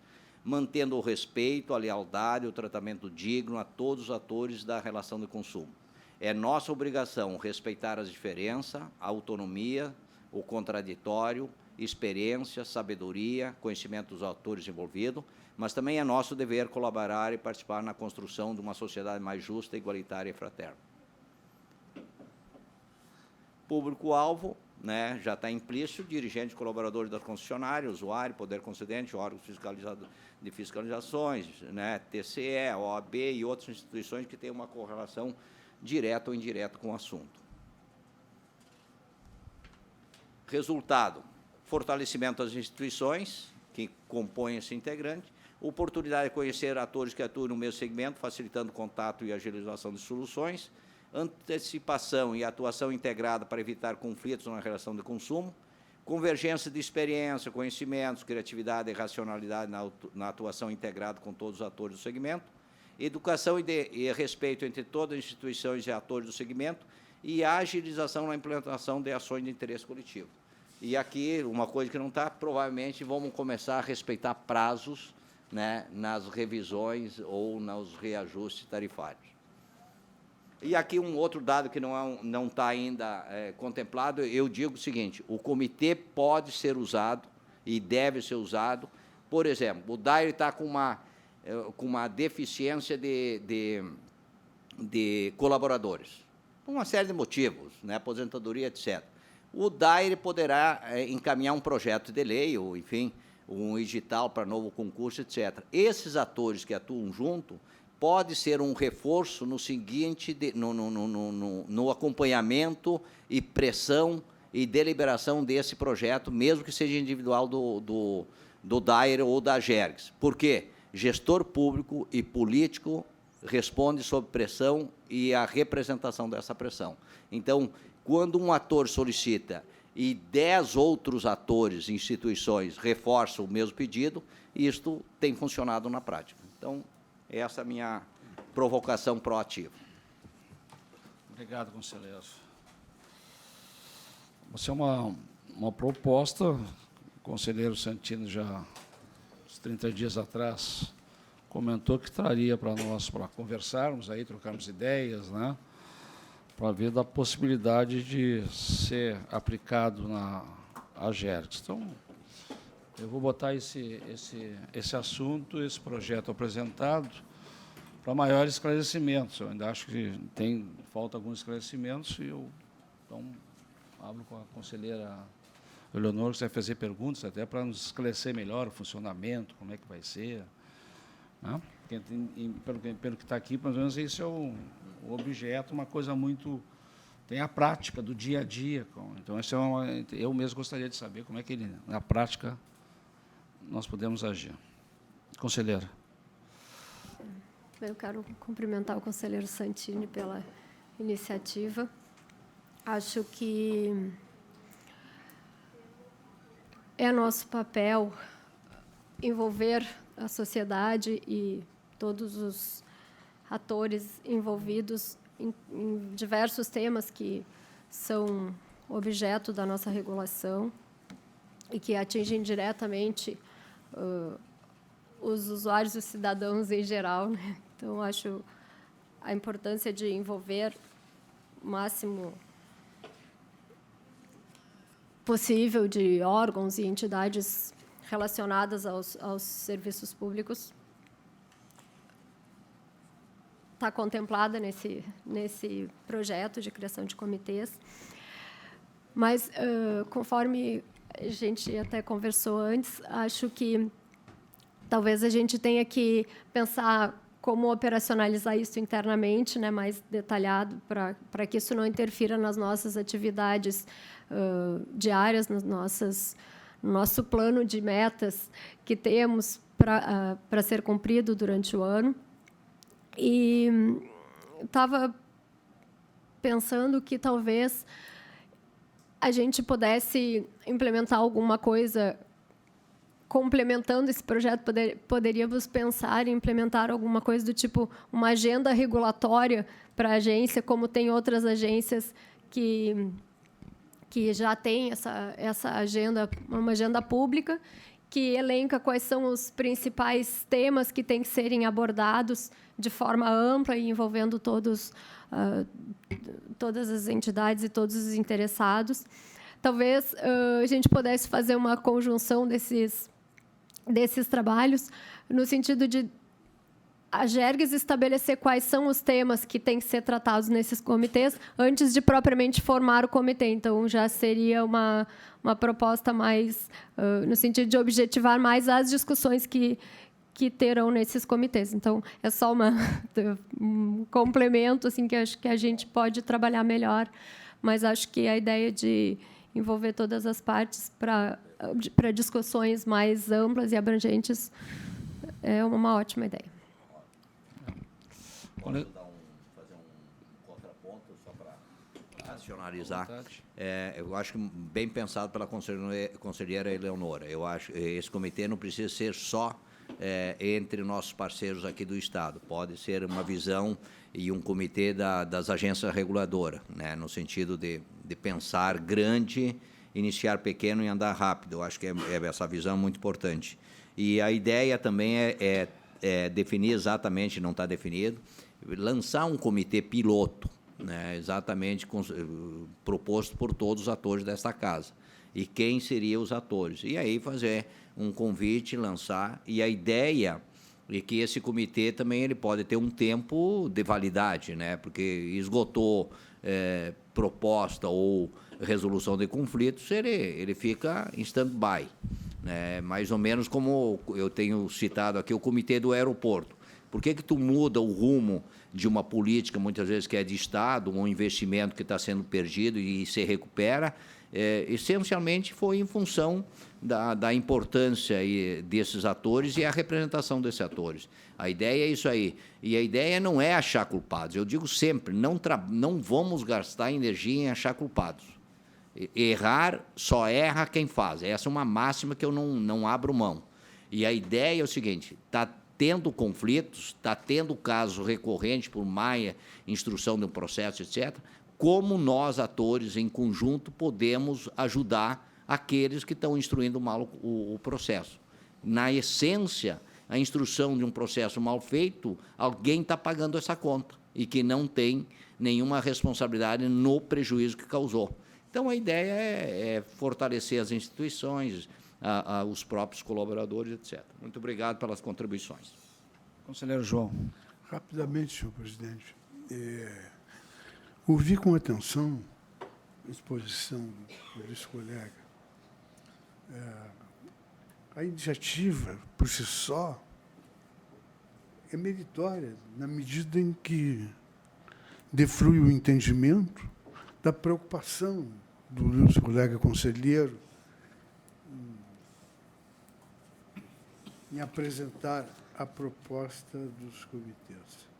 mantendo o respeito, a lealdade e o tratamento digno a todos os atores da relação de consumo. É nossa obrigação respeitar as diferenças, a autonomia, o contraditório, experiência, sabedoria, conhecimento dos atores envolvidos, mas também é nosso dever colaborar e participar na construção de uma sociedade mais justa, igualitária e fraterna. Público-alvo, né, já está implícito, dirigente, colaboradores das concessionárias, usuário, poder concedente, órgãos de fiscalizações, né, TCE, OAB e outras instituições que têm uma correlação direta ou indireta com o assunto. Resultado, fortalecimento das instituições que compõem esse integrante, oportunidade de conhecer atores que atuam no mesmo segmento, facilitando o contato e agilização de soluções, antecipação e atuação integrada para evitar conflitos na relação de consumo, convergência de experiência, conhecimentos, criatividade e racionalidade na atuação integrada com todos os atores do segmento, educação e respeito entre todas as instituições e atores do segmento e agilização na implementação de ações de interesse coletivo. E aqui, uma coisa que não está, provavelmente vamos começar a respeitar prazos, né, nas revisões ou nos reajustes tarifários. E aqui um outro dado que não está ainda contemplado, eu digo o seguinte: o comitê pode ser usado e deve ser usado. Por exemplo, o DAIR está com uma deficiência de colaboradores, por uma série de motivos, né, aposentadoria, etc. O DAIR poderá encaminhar um projeto de lei, ou, enfim, um edital para novo concurso, etc. Esses atores que atuam junto pode ser um reforço no seguinte, no acompanhamento e pressão e deliberação desse projeto, mesmo que seja individual do DAIR ou da GERGS. Por quê? Gestor público e político responde sob pressão e a representação dessa pressão. Então, quando um ator solicita e 10 outros atores, instituições, reforçam o mesmo pedido, isto tem funcionado na prática. Então, essa é a minha provocação proativa. Obrigado, conselheiro. Você é uma proposta, o conselheiro Santini já, uns 30 dias atrás, comentou que traria para nós, para conversarmos aí, trocarmos ideias, né, para ver da possibilidade de ser aplicado na GERGS. Então, eu vou botar esse assunto, esse projeto apresentado, para maiores esclarecimentos. Eu ainda acho que falta alguns esclarecimentos, e eu, então, abro com a conselheira Eleonora, que vai fazer perguntas até para nos esclarecer melhor o funcionamento, como é que vai ser, né? Pelo que está aqui, mais ou menos, esse é o objeto, uma coisa muito... Tem a prática do dia a dia. Então, eu mesmo gostaria de saber como é que, na prática, nós podemos agir. Conselheira. Eu quero cumprimentar o conselheiro Santini pela iniciativa. Acho que é nosso papel envolver a sociedade e todos os atores envolvidos em diversos temas que são objeto da nossa regulação e que atingem diretamente os usuários, os cidadãos em geral, né? Então, acho a importância de envolver o máximo possível de órgãos e entidades relacionadas aos serviços públicos está contemplada nesse projeto de criação de comitês. Mas, conforme a gente até conversou antes, acho que talvez a gente tenha que pensar como operacionalizar isso internamente, né, mais detalhado, para que isso não interfira nas nossas atividades diárias, no nosso plano de metas que temos para ser cumprido durante o ano. E estava pensando que talvez a gente pudesse implementar alguma coisa complementando esse projeto. Poderíamos pensar em implementar alguma coisa do tipo uma agenda regulatória para a agência, como tem outras agências que já têm essa agenda, uma agenda pública, que elenca quais são os principais temas que têm que serem abordados de forma ampla e envolvendo todas as entidades e todos os interessados. Talvez a gente pudesse fazer uma conjunção desses trabalhos, no sentido de a GERGS estabelecer quais são os temas que têm que ser tratados nesses comitês, antes de propriamente formar o comitê. Então, já seria uma proposta mais, no sentido de objetivar mais as discussões que terão nesses comitês. Então, é só um complemento assim, que acho que a gente pode trabalhar melhor, mas acho que a ideia de envolver todas as partes para discussões mais amplas e abrangentes é uma ótima ideia. Posso fazer um contraponto só para racionalizar? Eu acho que bem pensado pela conselheira Eleonora. Eu acho que esse comitê não precisa ser só entre nossos parceiros aqui do Estado. Pode ser uma visão e um comitê das agências reguladoras, né, no sentido de pensar grande iniciar pequeno e andar rápido. Eu acho que essa visão é muito importante. E a ideia também é definir exatamente, não está definido, lançar um comitê piloto, né, exatamente proposto por todos os atores desta casa. E quem seriam os atores? E aí fazer um convite, lançar. E a ideia é que esse comitê também ele pode ter um tempo de validade, né, porque esgotou proposta ou resolução de conflitos, ele fica em stand-by. Mais ou menos como eu tenho citado aqui o comitê do aeroporto. Por que tu muda o rumo de uma política, muitas vezes, que é de Estado, um investimento que está sendo perdido e se recupera? Essencialmente foi em função da importância desses atores e a representação desses atores. A ideia é isso aí. E a ideia não é achar culpados. Eu digo sempre, não vamos gastar energia em achar culpados. Errar, só erra quem faz. Essa é uma máxima que eu não abro mão. E a ideia é o seguinte, está tendo conflitos, está tendo casos recorrentes por má instrução de um processo, etc., como nós, atores, em conjunto, podemos ajudar aqueles que estão instruindo mal o processo. Na essência, a instrução de um processo mal feito, alguém está pagando essa conta e que não tem nenhuma responsabilidade no prejuízo que causou. Então, a ideia é fortalecer as instituições, os próprios colaboradores, etc. Muito obrigado pelas contribuições. Conselheiro João. Rapidamente, senhor presidente. Ouvi com atenção a exposição desse colega. A iniciativa, por si só, é meritória, na medida em que deflui o entendimento da preocupação do nosso colega conselheiro em apresentar a proposta dos comitês.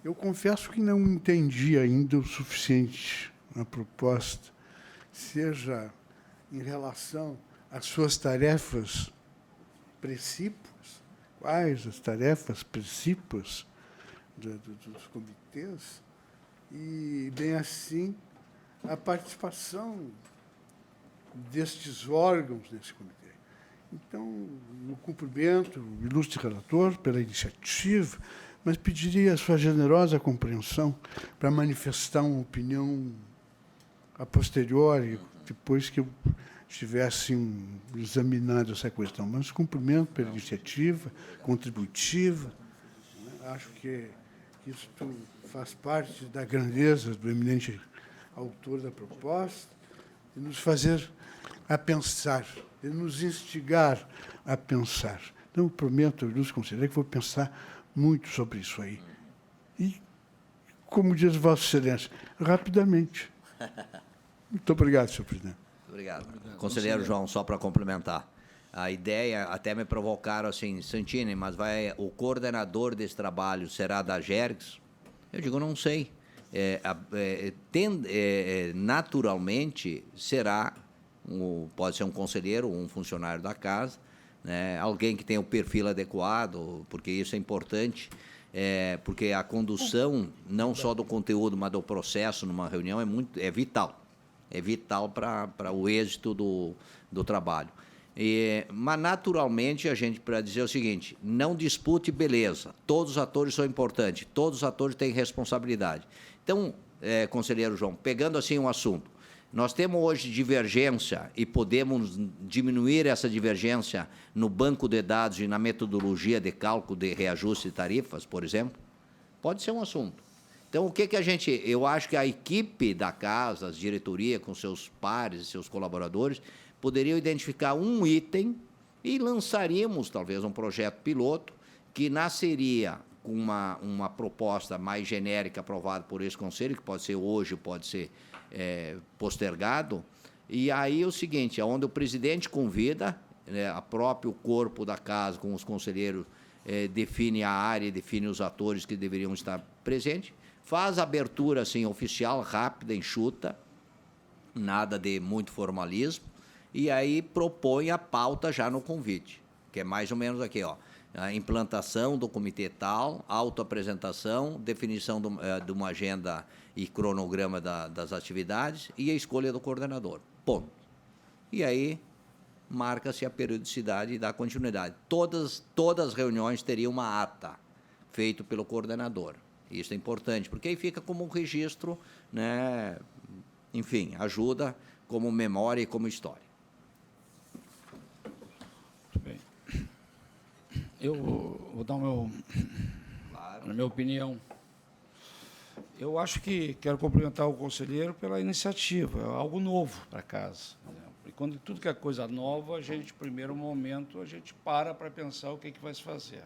Eu confesso que não entendi ainda o suficiente a proposta, seja em relação às suas tarefas precípuas, quais as tarefas precípuas dos comitês, e, bem assim, a participação destes órgãos nesse comitê. Então, no cumprimento, o ilustre relator, pela iniciativa, mas pediria a sua generosa compreensão para manifestar uma opinião a posteriori, depois que eu estivesse examinado essa questão. Mas cumprimento pela iniciativa contributiva. Acho que isso faz parte da grandeza do eminente autor da proposta, de nos fazer a pensar, de nos instigar a pensar. Então, eu prometo, eu ilustre conselheiro, que vou pensar muito sobre isso aí. E, como diz Vossa Excelência, rapidamente. Muito obrigado, senhor presidente. Obrigado. Conselheiro João, só para complementar. A ideia, até me provocaram assim, Santini, mas o coordenador desse trabalho será da Gergs? Eu digo, não sei. Naturalmente, será, pode ser um conselheiro, um funcionário da casa, né, alguém que tenha o perfil adequado, porque isso é importante, porque a condução, não só do conteúdo, mas do processo numa reunião é vital. É vital para o êxito do trabalho. Mas, naturalmente, a gente, para dizer o seguinte, não dispute beleza, todos os atores são importantes, todos os atores têm responsabilidade. Então, conselheiro João, pegando assim um assunto, nós temos hoje divergência e podemos diminuir essa divergência no banco de dados e na metodologia de cálculo de reajuste de tarifas, por exemplo? Pode ser um assunto. Então, o que eu acho que a equipe da casa, as diretoria, com seus pares, seus colaboradores, poderiam identificar um item e lançaríamos, talvez, um projeto piloto que nasceria com uma proposta mais genérica aprovada por esse conselho, que pode ser hoje, pode ser postergado. E aí é o seguinte, onde o presidente convida, a próprio corpo da casa, com os conselheiros, define a área, define os atores que deveriam estar presentes, faz a abertura assim, oficial, rápida, enxuta, nada de muito formalismo, e aí propõe a pauta já no convite, que é mais ou menos aqui, ó, a implantação do comitê tal, autoapresentação, definição de uma agenda e cronograma das atividades e a escolha do coordenador. Ponto. e aí marca-se a periodicidade e dá continuidade. Todas as reuniões teriam uma ata feita pelo coordenador. Isso é importante, porque aí fica como um registro, né? Enfim, ajuda como memória e como história. Muito bem. Eu vou dar a minha opinião. Eu acho que quero cumprimentar o conselheiro pela iniciativa, é algo novo para casa. E quando tudo que é coisa nova, a gente, primeiro momento, a gente para pensar o que vai se fazer.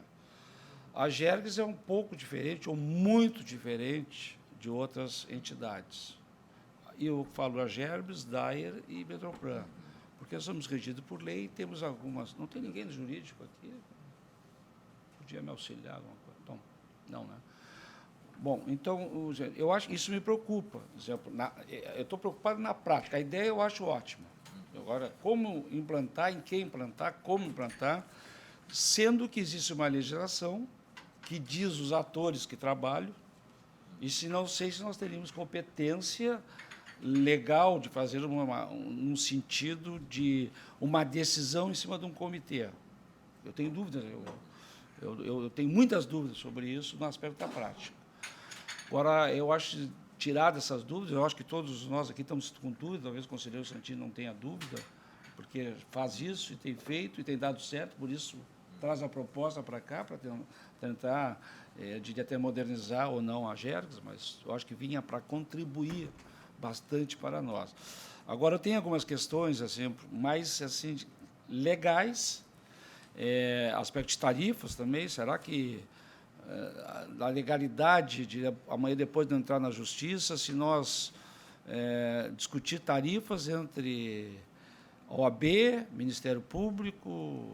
A Gergs é um pouco diferente, ou muito diferente, de outras entidades. Eu falo a Gergs, Dair e Metroplan, porque somos regidos por lei e temos algumas... Não tem ninguém do jurídico aqui? Podia me auxiliar alguma coisa? Então, não, né? Bom, então, eu acho que isso me preocupa. Por exemplo, eu estou preocupado na prática. A ideia eu acho ótima. Agora, como implantar, em que implantar, como implantar, sendo que existe uma legislação que diz os atores que trabalham, e se não sei se nós teríamos competência legal de fazer um sentido de uma decisão em cima de um comitê. Eu tenho dúvidas, eu tenho muitas dúvidas sobre isso no aspecto da prática. Agora, eu acho, tirar dessas dúvidas, eu acho que todos nós aqui estamos com dúvida, talvez o conselheiro Santini não tenha dúvida, porque faz isso e tem feito e tem dado certo, por isso traz a proposta para cá, para tentar, diria até modernizar ou não a Gergs, mas eu acho que vinha para contribuir bastante para nós. Agora, tem algumas questões assim, mais assim, legais, aspecto de tarifas também, será que a legalidade de amanhã, depois de entrar na justiça, se nós discutir tarifas entre OAB, Ministério Público,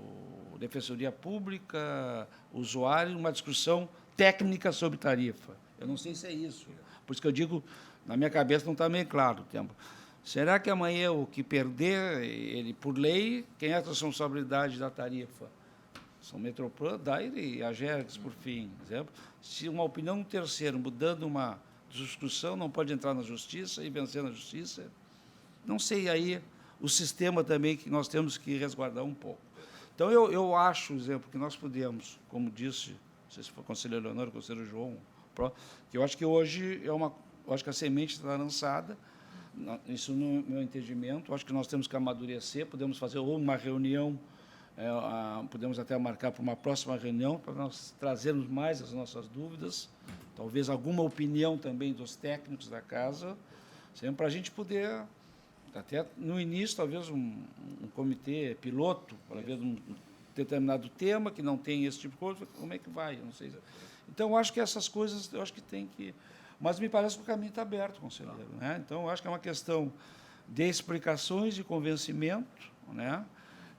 Defensoria Pública, usuário, uma discussão técnica sobre tarifa. Eu não sei se é isso. Por isso que eu digo, na minha cabeça não está meio claro o tempo. Será que amanhã o que perder, ele por lei, quem é a responsabilidade da tarifa? São Metroplan, Dair e a Gergs, por fim. Exemplo. Se uma opinião do terceiro, mudando uma discussão, não pode entrar na justiça e vencer na justiça, não sei aí o sistema também que nós temos que resguardar um pouco. Então, eu acho, exemplo, que nós podemos, como disse, não sei se foi o conselheiro Leonor, o conselheiro João, que eu acho que hoje eu acho que a semente está lançada, isso no meu entendimento, eu acho que nós temos que amadurecer, podemos fazer ou uma reunião, podemos até marcar para uma próxima reunião, para nós trazermos mais as nossas dúvidas, talvez alguma opinião também dos técnicos da casa, sempre para a gente poder, até no início, talvez um comitê piloto, para ver um determinado tema que não tem esse tipo de coisa, como é que vai? Eu não sei. Então, eu acho que essas coisas, eu acho que tem que... Mas me parece que o caminho está aberto, conselheiro. Né? Então, eu acho que é uma questão de explicações, de convencimento, né?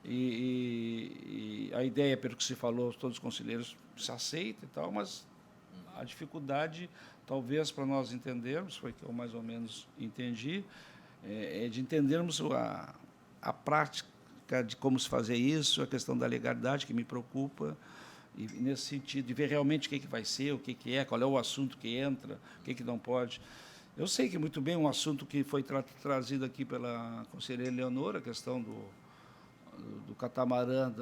E a ideia, pelo que se falou, todos os conselheiros se aceitam e tal, mas a dificuldade, talvez, para nós entendermos, foi que eu mais ou menos entendi, é de entendermos a prática de como se fazer isso, a questão da legalidade, que me preocupa, e nesse sentido, de ver realmente o que vai ser, o que é, qual é o assunto que entra, o que não pode. Eu sei que muito bem um assunto que foi trazido aqui pela conselheira Leonor, a questão do catamarã,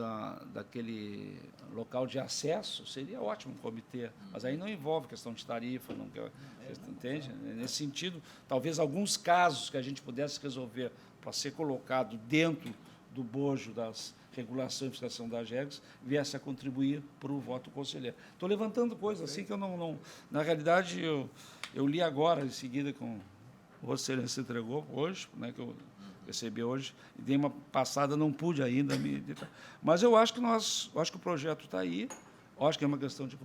daquele local de acesso, seria ótimo um comitê, mas aí não envolve questão de tarifa, não, entende? Nesse sentido, talvez alguns casos que a gente pudesse resolver para ser colocado dentro do bojo das regulações e fiscalização da Gergs, viesse a contribuir para o voto conselheiro. Estou levantando coisas assim que eu não... Na realidade, eu li agora, em seguida, com o Vossa Excelência entregou hoje, né, que eu recebi hoje, e dei uma passada, não pude ainda me... Mas eu acho que o projeto está aí, eu acho que é uma questão de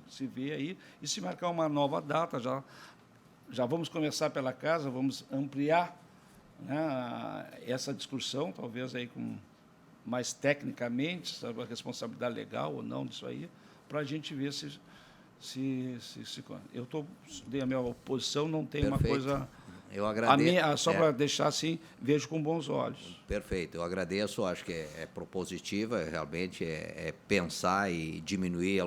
se ver aí, e se marcar uma nova data, já vamos começar pela casa, vamos ampliar, né, essa discussão, talvez aí com mais tecnicamente, sabe, a responsabilidade legal ou não disso aí, para a gente ver se eu dei a minha oposição, não tem uma coisa... Eu agradeço. Só para deixar assim, vejo com bons olhos. Perfeito, eu agradeço, acho que é propositiva, realmente é pensar e diminuir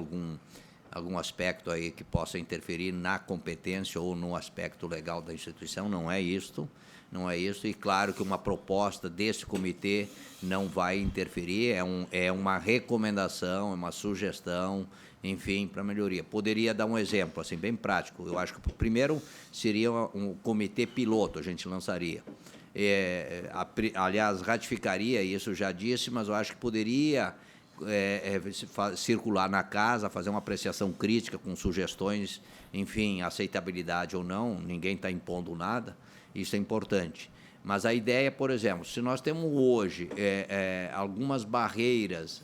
algum aspecto aí que possa interferir na competência ou no aspecto legal da instituição, não é isso. Não é isso, e claro que uma proposta desse comitê não vai interferir, é uma recomendação, é uma sugestão, enfim, para melhoria. Poderia dar um exemplo, assim, bem prático. Eu acho que, primeiro, seria um comitê piloto, a gente lançaria. Aliás, ratificaria, isso eu já disse, mas eu acho que poderia circular na casa, fazer uma apreciação crítica com sugestões, enfim, aceitabilidade ou não, ninguém está impondo nada. Isso é importante. Mas a ideia, por exemplo, se nós temos hoje algumas barreiras,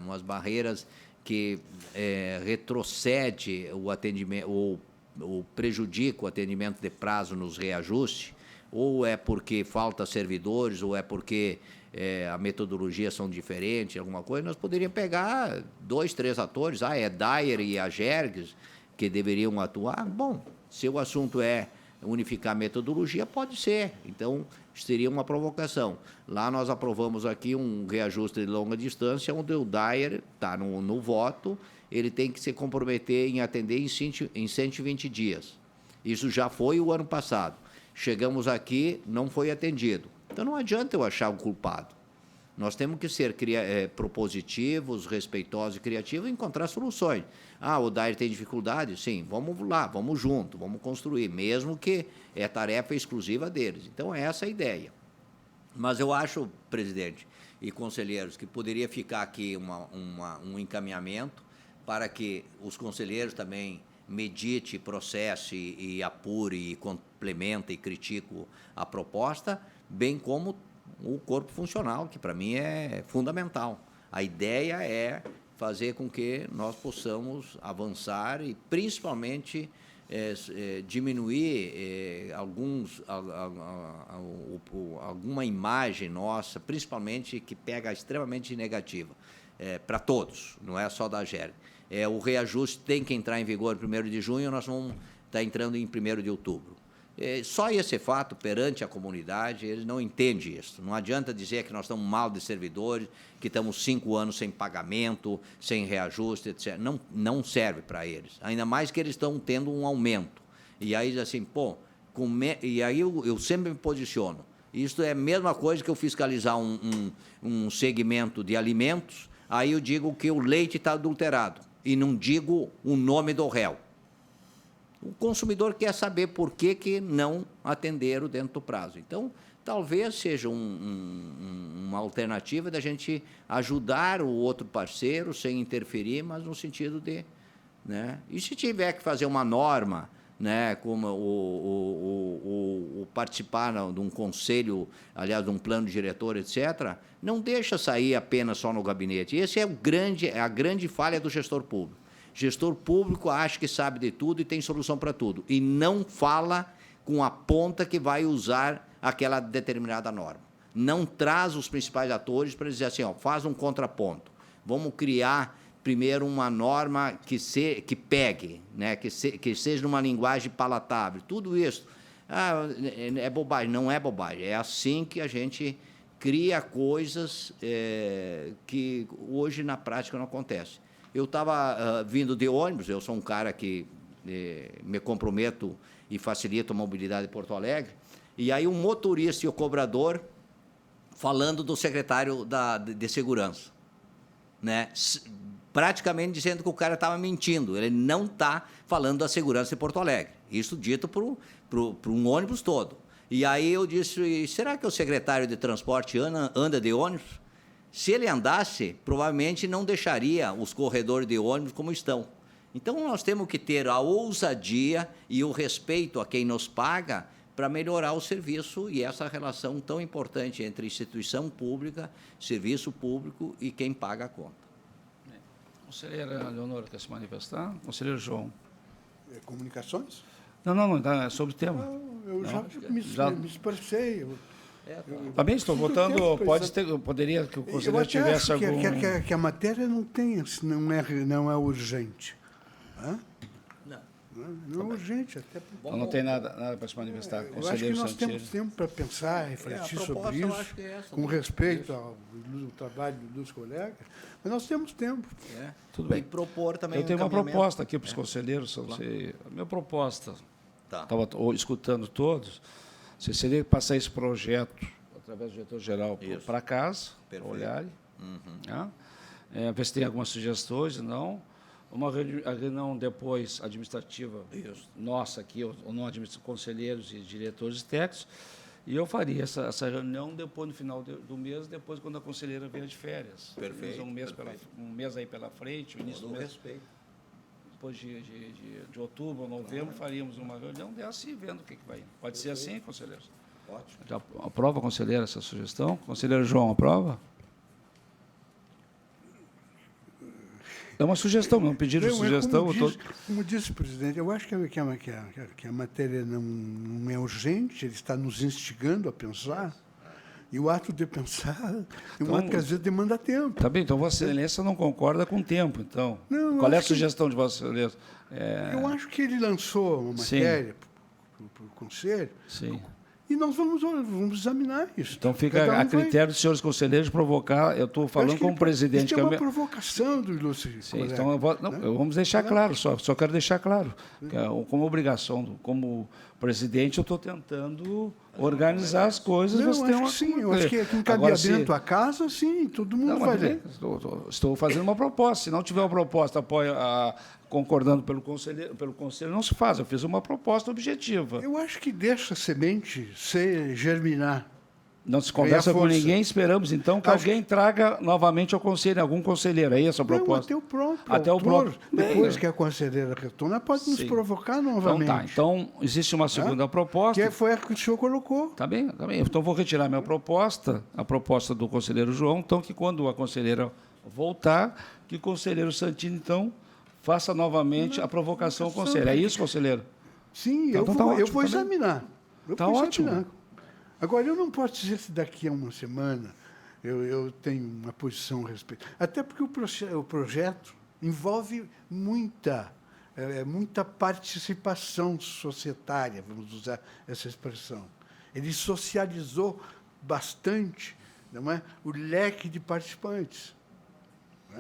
umas barreiras que retrocede o atendimento ou prejudica o atendimento de prazo nos reajustes, ou é porque falta servidores, ou é porque a metodologia são diferentes, alguma coisa, nós poderíamos pegar 2, 3 atores, Dyer e a Gerges, que deveriam atuar. Bom, se o assunto é unificar a metodologia, pode ser. Então, seria uma provocação. Lá nós aprovamos aqui um reajuste de longa distância, onde o Dyer está no voto, ele tem que se comprometer em atender em 120 dias. Isso já foi o ano passado. Chegamos aqui, não foi atendido. Então, não adianta eu achar o culpado. Nós temos que ser propositivos, respeitosos e criativos e encontrar soluções. O Dyer tem dificuldade? Sim, vamos lá, vamos junto, vamos construir, mesmo que é tarefa exclusiva deles. Então, é essa a ideia. Mas eu acho, presidente e conselheiros, que poderia ficar aqui um encaminhamento para que os conselheiros também medite, processe e apure e complemente e critique a proposta, bem como o corpo funcional, que para mim é fundamental. A ideia é fazer com que nós possamos avançar e, principalmente, diminuir alguma imagem nossa, principalmente que pega extremamente negativa, para todos, não é só da GER. O reajuste tem que entrar em vigor em 1º de junho, nós vamos estar entrando em 1º de outubro. Só esse fato perante a comunidade, eles não entendem isso. Não adianta dizer que nós estamos mal de servidores, que estamos 5 anos sem pagamento, sem reajuste, etc. Não serve para eles. Ainda mais que eles estão tendo um aumento. E aí, assim, e aí eu sempre me posiciono. Isso é a mesma coisa que eu fiscalizar um segmento de alimentos, aí eu digo que o leite está adulterado e não digo o nome do réu. O consumidor quer saber por que não atenderam dentro do prazo. Então, talvez seja uma alternativa da gente ajudar o outro parceiro sem interferir, mas no sentido de... Né? E se tiver que fazer uma norma, né, como o participar de um conselho, aliás, de um plano diretor, etc., não deixa sair apenas só no gabinete. Esse é a grande falha do gestor público. Gestor público acha que sabe de tudo e tem solução para tudo, e não fala com a ponta que vai usar aquela determinada norma. Não traz os principais atores para dizer assim, faz um contraponto. Vamos criar primeiro uma norma que pegue, né, que seja numa linguagem palatável. Tudo isso é bobagem, não é bobagem. É assim que a gente cria coisas que hoje na prática não acontece. Eu estava vindo de ônibus, eu sou um cara que me comprometo e facilito a mobilidade de Porto Alegre, e aí um motorista e o cobrador falando do secretário de segurança, né? Praticamente dizendo que o cara estava mentindo, ele não está falando da segurança de Porto Alegre. Isso dito para um ônibus todo. E aí eu disse, será que o secretário de transporte anda de ônibus? Se ele andasse, provavelmente não deixaria os corredores de ônibus como estão. Então, nós temos que ter a ousadia e o respeito a quem nos paga para melhorar o serviço e essa relação tão importante entre instituição pública, serviço público e quem paga a conta. Conselheira Leonora, quer se manifestar? Conselheiro João. Comunicações? Não, é sobre o tema. Eu já me expressei. Também estou votando, poderia que o conselheiro tivesse algum... Que a matéria não é urgente. Não é urgente, até porque... Então não tem nada para se manifestar. Eu acho que Conselheiro nós Santilli. temos tempo para pensar, refletir a sobre proposta, eu isso, acho que é essa, com né? respeito ao trabalho dos colegas, mas nós temos tempo. Tudo bem. E propor também Eu tenho uma encaminhamento. proposta aqui para os conselheiros. A minha proposta, Tá. estava escutando todos, seria passar esse projeto, através do diretor-geral, Isso. para casa, para Perfeito. olharem, Uhum. né? Ver se tem algumas sugestões, não. Uma reunião depois administrativa nossa aqui, ou não conselheiros e diretores técnicos, e eu faria essa reunião depois, no final do mês, depois quando a conselheira vier de férias. Perfeito, Um mês aí pela frente, o início do Todo mês. respeito. Depois de outubro ou novembro, faríamos uma reunião dessa e vendo o que vai. Pode ser assim, conselheiros? Ótimo. Já aprova, conselheira, essa sugestão? Conselheiro João, aprova? É uma sugestão, é um pedido de Não, sugestão. Como disse o presidente, eu acho que a matéria não é urgente, ele está nos instigando a pensar, e o ato de pensar é um ato que às vezes demanda tempo. Tá bem, então Vossa Excelência não concorda com o tempo, então. Não, eu Qual é a acho que- sugestão de Vossa Excelência? Eu acho que ele lançou uma Sim. matéria para o Conselho, Sim. e nós vamos examinar isso. Então fica Cada um a vai- critério dos senhores conselheiros provocar. Eu estou Eu acho falando que como ele- presidente. Isso que é é o uma meu- provocação do ilustre Sim, colega, então né? vamos deixar claro, só quero deixar claro, que como obrigação, como presidente, eu estou tentando organizar as coisas. Não, ver se eu tem acho uma- que sim, eu acho que com Agora, se- encaminhamento à casa, sim, todo mundo Não, vai mas ler. estou fazendo uma proposta. Se não tiver uma proposta concordando pelo conselho, não se faz. Eu fiz uma proposta objetiva. Eu acho que deixa a semente germinar. Não se conversa Ganha com força. ninguém, esperamos então que Acho alguém traga novamente ao conselho, algum conselheiro. É essa a Não, proposta? até o próprio Até o autor, próprio. Bem, depois que a conselheira retorna, pode nos Sim. provocar Então novamente. tá. Então, existe uma segunda proposta. Que foi a que o senhor colocou. Tá bem. Então, vou retirar minha proposta, a proposta do conselheiro João, então, que quando a conselheira voltar, que o conselheiro Santini, então, faça novamente a provocação ao conselho. É isso, conselheiro? Sim, Então eu tá vou ótimo, tá bem. examinar. Eu Tá vou ótimo. examinar. Agora, eu não posso dizer se daqui a uma semana eu tenho uma posição a respeito. Até porque o projeto envolve muita participação societária, vamos usar essa expressão. Ele socializou bastante, não é, o leque de participantes.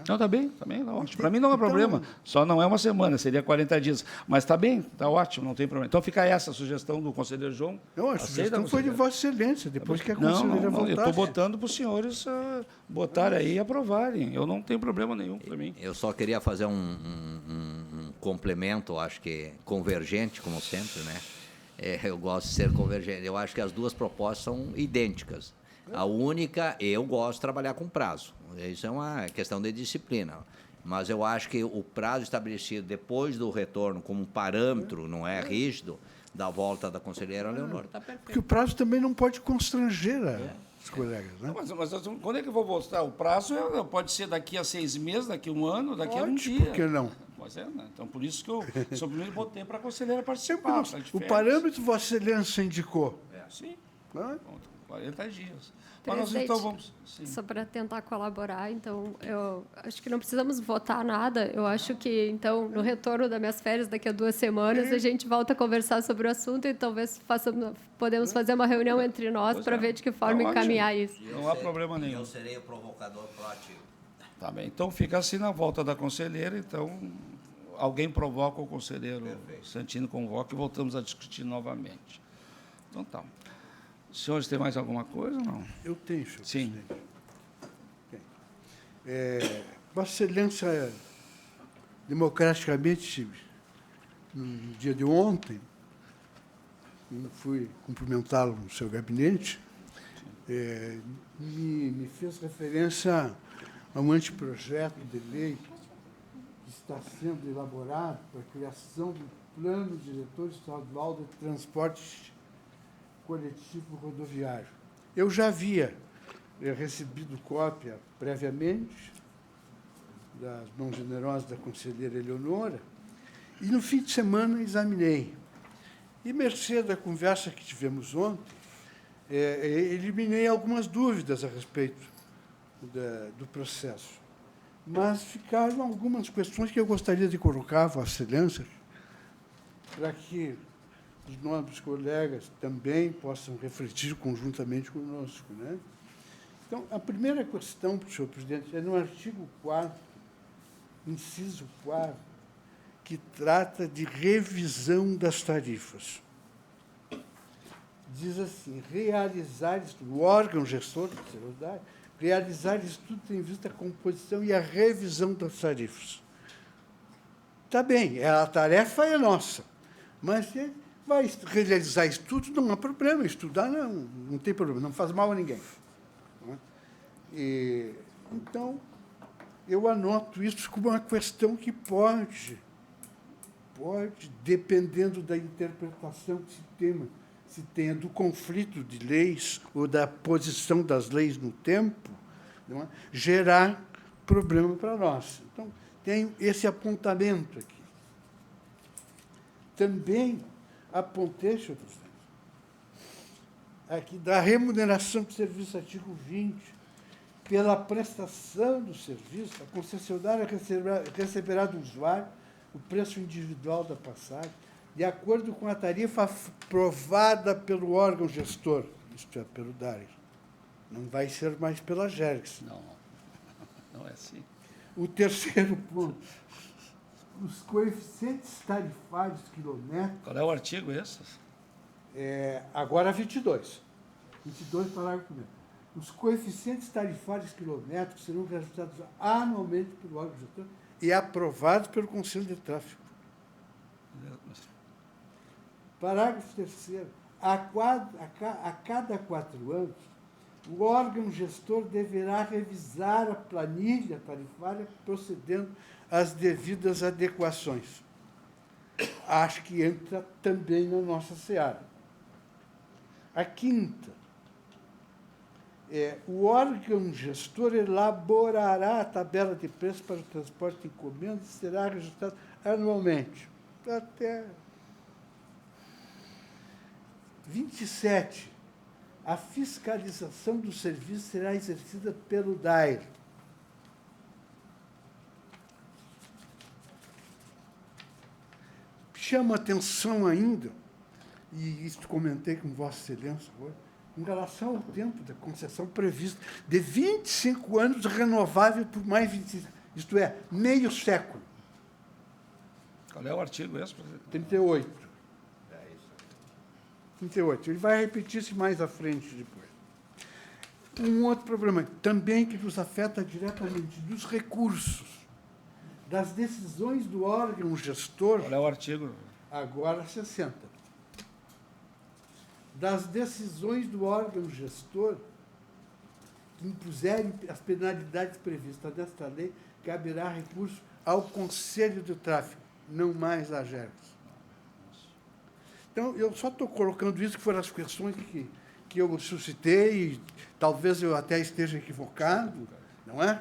Não, tá bem, tá ótimo. Para mim não é problema. Só não é uma semana, seria 40 dias. Mas tá bem, tá ótimo, não tem problema. Então fica essa a sugestão do conselheiro João. Não, a Aceita, sugestão foi de conselheiro? Vossa Excelência, depois que a Não, conselheira eu voltar. estou botando para os senhores botarem aí e aprovarem. Eu não tenho problema nenhum para mim. Eu só queria fazer um complemento, acho que convergente, como sempre, né? Eu gosto de ser convergente. Eu acho que as duas propostas são idênticas. A única, eu gosto de trabalhar com prazo. Isso é uma questão de disciplina. Mas eu acho que o prazo estabelecido depois do retorno como um parâmetro, não é rígido, da volta da conselheira Leonor, está perfeito. Porque o prazo também não pode constranger os colegas. Né? Mas quando é que eu vou voltar? O prazo pode ser daqui a 6 meses, daqui a um ano, daqui a um Pode, dia. por que não? Pois é, né? Então, por isso que eu simplesmente botei para a conselheira participar. tá de O férias. parâmetro Vossa Excelência indicou. Sim, Né? 40 dias. Mas nós Presidente, então vamos... Sim. Só para tentar colaborar, então, eu acho que não precisamos votar nada. Eu acho que, então, no retorno das minhas férias, daqui a 2 semanas, a gente volta a conversar sobre o assunto e talvez podemos fazer uma reunião entre nós Pois para é. ver de que forma Tá encaminhar ótimo. isso. Não há problema nenhum. Eu serei o provocador proativo. Tá bem. Então, fica assim na volta da conselheira. Então, alguém provoca o conselheiro Santini, convoca e voltamos a discutir novamente. Então, tá. Os senhores têm mais alguma coisa ou não? Eu tenho, senhor Sim. presidente. Vossa Excelência, democraticamente, no dia de ontem, fui cumprimentá-lo no seu gabinete, me fez referência a um anteprojeto de lei que está sendo elaborado para a criação do Plano Diretor Estadual de Transporte Coletivo Rodoviário. Eu já havia recebido cópia previamente das mãos generosas da conselheira Eleonora e, no fim de semana, examinei. E, mercê da conversa que tivemos ontem, eliminei algumas dúvidas a respeito do processo. Mas ficaram algumas questões que eu gostaria de colocar a Vossa Excelência, para que os nobres colegas também possam refletir conjuntamente conosco, né? Então, a primeira questão, senhor presidente, é no artigo 4º, inciso 4º, que trata de revisão das tarifas. Diz assim, o órgão gestor, realizar estudo em vista à composição e à revisão das tarifas. Está bem, a tarefa é nossa, mas se vai realizar estudos, não há problema, estudar não tem problema, não faz mal a ninguém. Não é? Então, eu anoto isso como uma questão que pode, dependendo da interpretação que se tenha do conflito de leis ou da posição das leis no tempo, não é? Gerar problema para nós. Então, tenho esse apontamento aqui. Também apontei, senhor presidente, aqui da remuneração do serviço, artigo 20, pela prestação do serviço, a concessionária receberá do usuário o preço individual da passagem, de acordo com a tarifa aprovada pelo órgão gestor, isto é, pelo DAER. Não vai ser mais pela GERGS. Não é assim. O terceiro ponto, os coeficientes tarifários quilométricos. Qual é o artigo esse? Agora 22. 22, parágrafo 1º. Os coeficientes tarifários quilométricos serão reajustados anualmente pelo órgão gestor e aprovados pelo Conselho de Tráfego. Parágrafo 3º. A cada 4 anos, o órgão gestor deverá revisar a planilha tarifária, procedendo às devidas adequações. Acho que entra também na nossa seara. A quinta, o órgão gestor elaborará a tabela de preços para o transporte de encomendas e será registrado anualmente. Até 27. A fiscalização do serviço será exercida pelo DAER. Chama atenção ainda, e isso comentei com Vossa Excelência agora, em relação ao tempo da concessão prevista, de 25 anos renovável por mais 25, isto é, meio século. Qual é o artigo esse, presidente? 38. 38. Ele vai repetir-se mais à frente depois. Um outro problema, também que nos afeta diretamente, dos recursos, das decisões do órgão gestor. Qual é o artigo? Agora 60. Das decisões do órgão gestor que impuserem as penalidades previstas desta lei, caberá recurso ao Conselho de Tráfego, não mais à GERGS. Então, eu só estou colocando isso, que foram as questões que eu suscitei, e talvez eu até esteja equivocado, não é?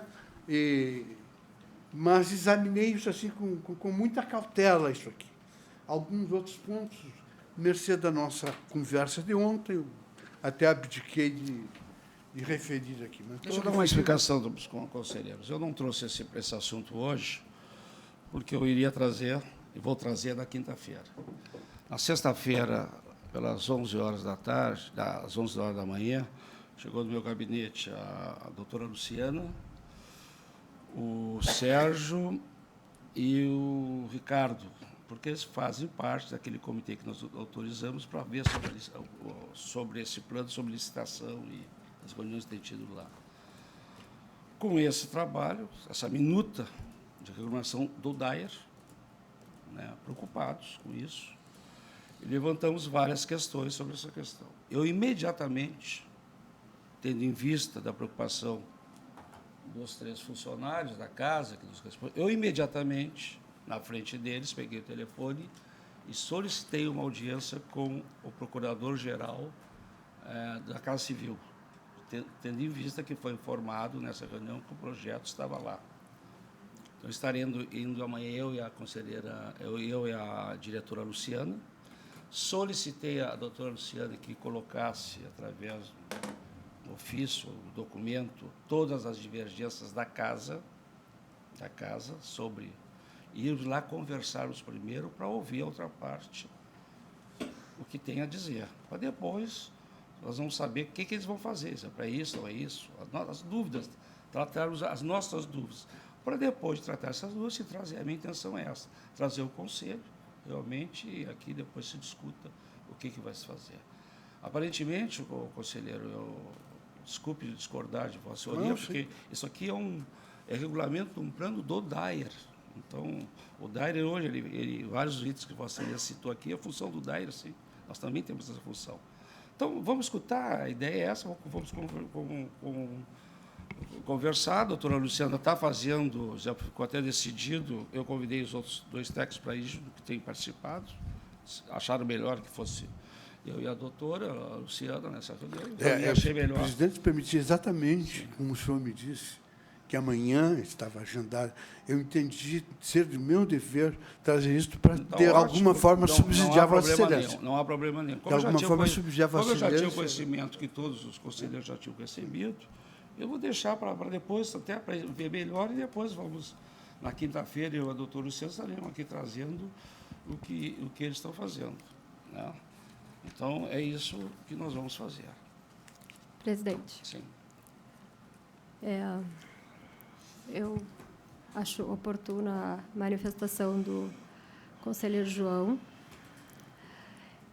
Mas examinei isso assim com muita cautela, isso aqui. Alguns outros pontos, mercê da nossa conversa de ontem, eu até abdiquei de referir aqui. Mas deixa eu dar uma explicação dos conselheiros. Eu não trouxe esse assunto hoje, porque eu iria trazer, e vou trazer na quinta-feira. Na sexta-feira, pelas 11 horas da tarde, às 11 horas da manhã, chegou no meu gabinete a doutora Luciana, o Sérgio e o Ricardo, porque eles fazem parte daquele comitê que nós autorizamos para ver sobre esse plano, sobre licitação e as reuniões que têm tido lá. Com esse trabalho, essa minuta de regulação do DAER, né, preocupados com isso, e levantamos várias questões sobre essa questão. Eu, imediatamente, tendo em vista da preocupação dos 3 funcionários da casa, que nos respondem, eu, imediatamente, na frente deles, peguei o telefone e solicitei uma audiência com o Procurador-Geral da Casa Civil, tendo em vista que foi informado nessa reunião que o projeto estava lá. Então, estaremos indo amanhã, eu e a diretora Luciana. Solicitei à doutora Luciana que colocasse, através do ofício, do documento, todas as divergências da casa sobre ir lá conversarmos primeiro para ouvir a outra parte, o que tem a dizer. Para depois, nós vamos saber o que eles vão fazer, se é para isso ou é isso, as dúvidas, tratarmos as nossas dúvidas. Para depois de tratar essas dúvidas, se trazer, a minha intenção é essa, trazer o conselho, realmente, e aqui depois se discuta o que vai se fazer. Aparentemente, o conselheiro, desculpe discordar de Vossa Senhoria, porque isso aqui é regulamento de um plano do DAER. Então, o DAER hoje, vários itens que Vossa Senhoria citou aqui, a função do DAER, sim, nós também temos essa função. Então, vamos escutar, a ideia é essa, vamos conversar, a doutora Luciana está fazendo, já ficou até decidido, eu convidei os outros 2 técnicos para ir, que têm participado, acharam melhor que fosse eu e a doutora Luciana nessa reunião. Achei melhor. Presidente, permitir exatamente como o senhor me disse, que amanhã estava agendado. Eu entendi ser do meu dever trazer isso para, de alguma forma, subsidiar Vossa Excelência. Não há problema nenhum. De alguma forma, subsidiar Vossa Excelência. Como eu já tinha conhecimento que todos os conselheiros já tinham recebido, eu vou deixar para depois, até para ver melhor, e depois vamos, na quinta-feira, eu e a doutora Luciana estaremos aqui trazendo o que eles estão fazendo, né? Então, é isso que nós vamos fazer. Presidente. Sim. Eu acho oportuna a manifestação do conselheiro João.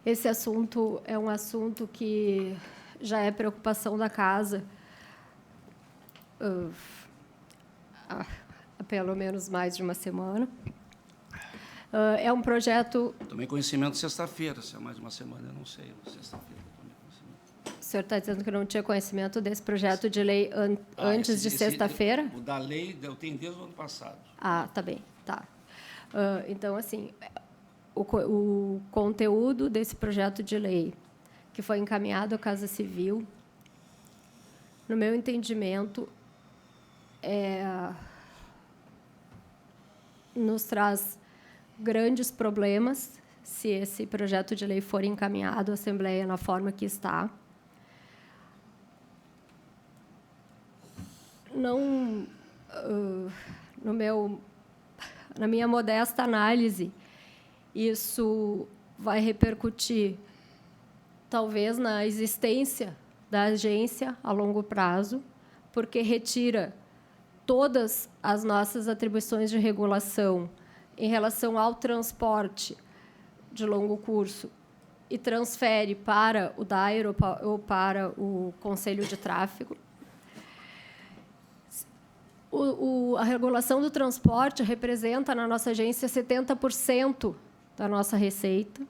Esse assunto é um assunto que já é preocupação da casa há pelo menos mais de uma semana. É um projeto... Tomei conhecimento sexta-feira, se é mais de uma semana, eu não sei. Sexta-feira tomei conhecimento. O senhor está dizendo que não tinha conhecimento desse projeto de lei antes de sexta-feira? O da lei eu tenho desde o ano passado. Ah, tá bem. Tá. Então, assim, o conteúdo desse projeto de lei que foi encaminhado à Casa Civil, no meu entendimento, nos traz grandes problemas se esse projeto de lei for encaminhado à Assembleia na forma que está. Não, na minha modesta análise, isso vai repercutir, talvez, na existência da agência a longo prazo, porque retira todas as nossas atribuições de regulação em relação ao transporte de longo curso e transfere para o DAER ou para o Conselho de Tráfego. A regulação do transporte representa, na nossa agência, 70% da nossa receita.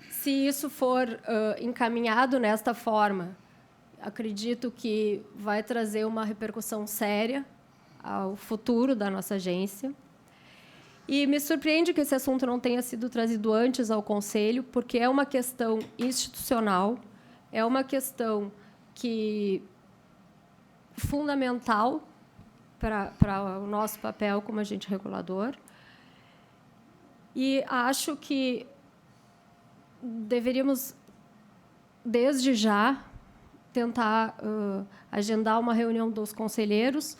Se isso for encaminhado nesta forma, acredito que vai trazer uma repercussão séria ao futuro da nossa agência. E me surpreende que esse assunto não tenha sido trazido antes ao Conselho, porque é uma questão institucional, é uma questão fundamental para o nosso papel como agente regulador. E acho que deveríamos, desde já, tentar agendar uma reunião dos conselheiros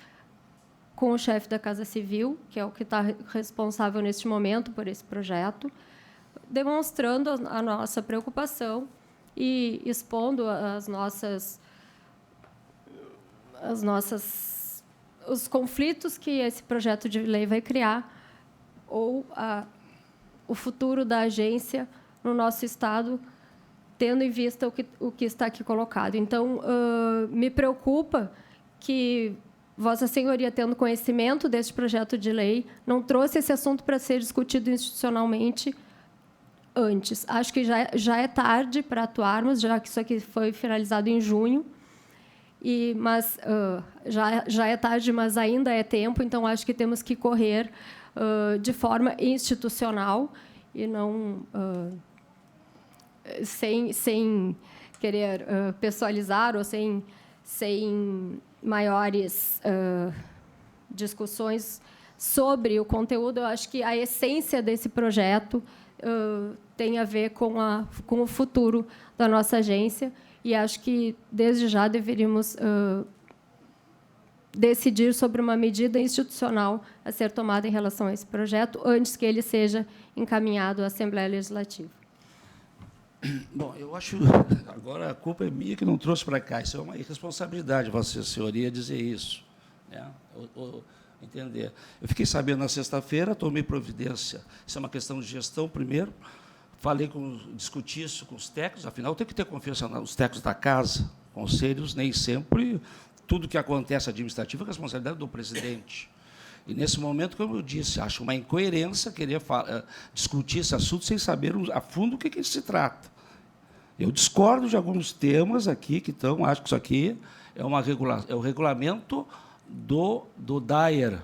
com o chefe da Casa Civil, que é o que está responsável neste momento por esse projeto, demonstrando a nossa preocupação e expondo os conflitos que esse projeto de lei vai criar ou o futuro da agência no nosso Estado, tendo em vista o que está aqui colocado. Então, me preocupa que Vossa Senhoria, tendo conhecimento deste projeto de lei, não trouxe esse assunto para ser discutido institucionalmente antes. Acho que já é tarde para atuarmos, já que isso aqui foi finalizado em junho, mas já é tarde, mas ainda é tempo, então acho que temos que correr de forma institucional e não sem querer pessoalizar ou sem maiores discussões sobre o conteúdo. Eu acho que a essência desse projeto tem a ver com o futuro da nossa agência, e acho que, desde já, deveríamos decidir sobre uma medida institucional a ser tomada em relação a esse projeto antes que ele seja encaminhado à Assembleia Legislativa. Bom, eu acho, agora a culpa é minha que não trouxe para cá, isso é uma irresponsabilidade, Vossa Senhoria, dizer isso, né? Entender. Eu fiquei sabendo na sexta-feira, tomei providência, isso é uma questão de gestão primeiro, discuti isso com os técnicos, afinal, eu tenho que ter confiança nos técnicos da casa, conselhos, nem sempre tudo que acontece administrativo é responsabilidade do presidente. E, nesse momento, como eu disse, acho uma incoerência querer discutir esse assunto sem saber a fundo o que se trata. Eu discordo de alguns temas aqui que estão, acho que isso aqui é o regulamento do DAER,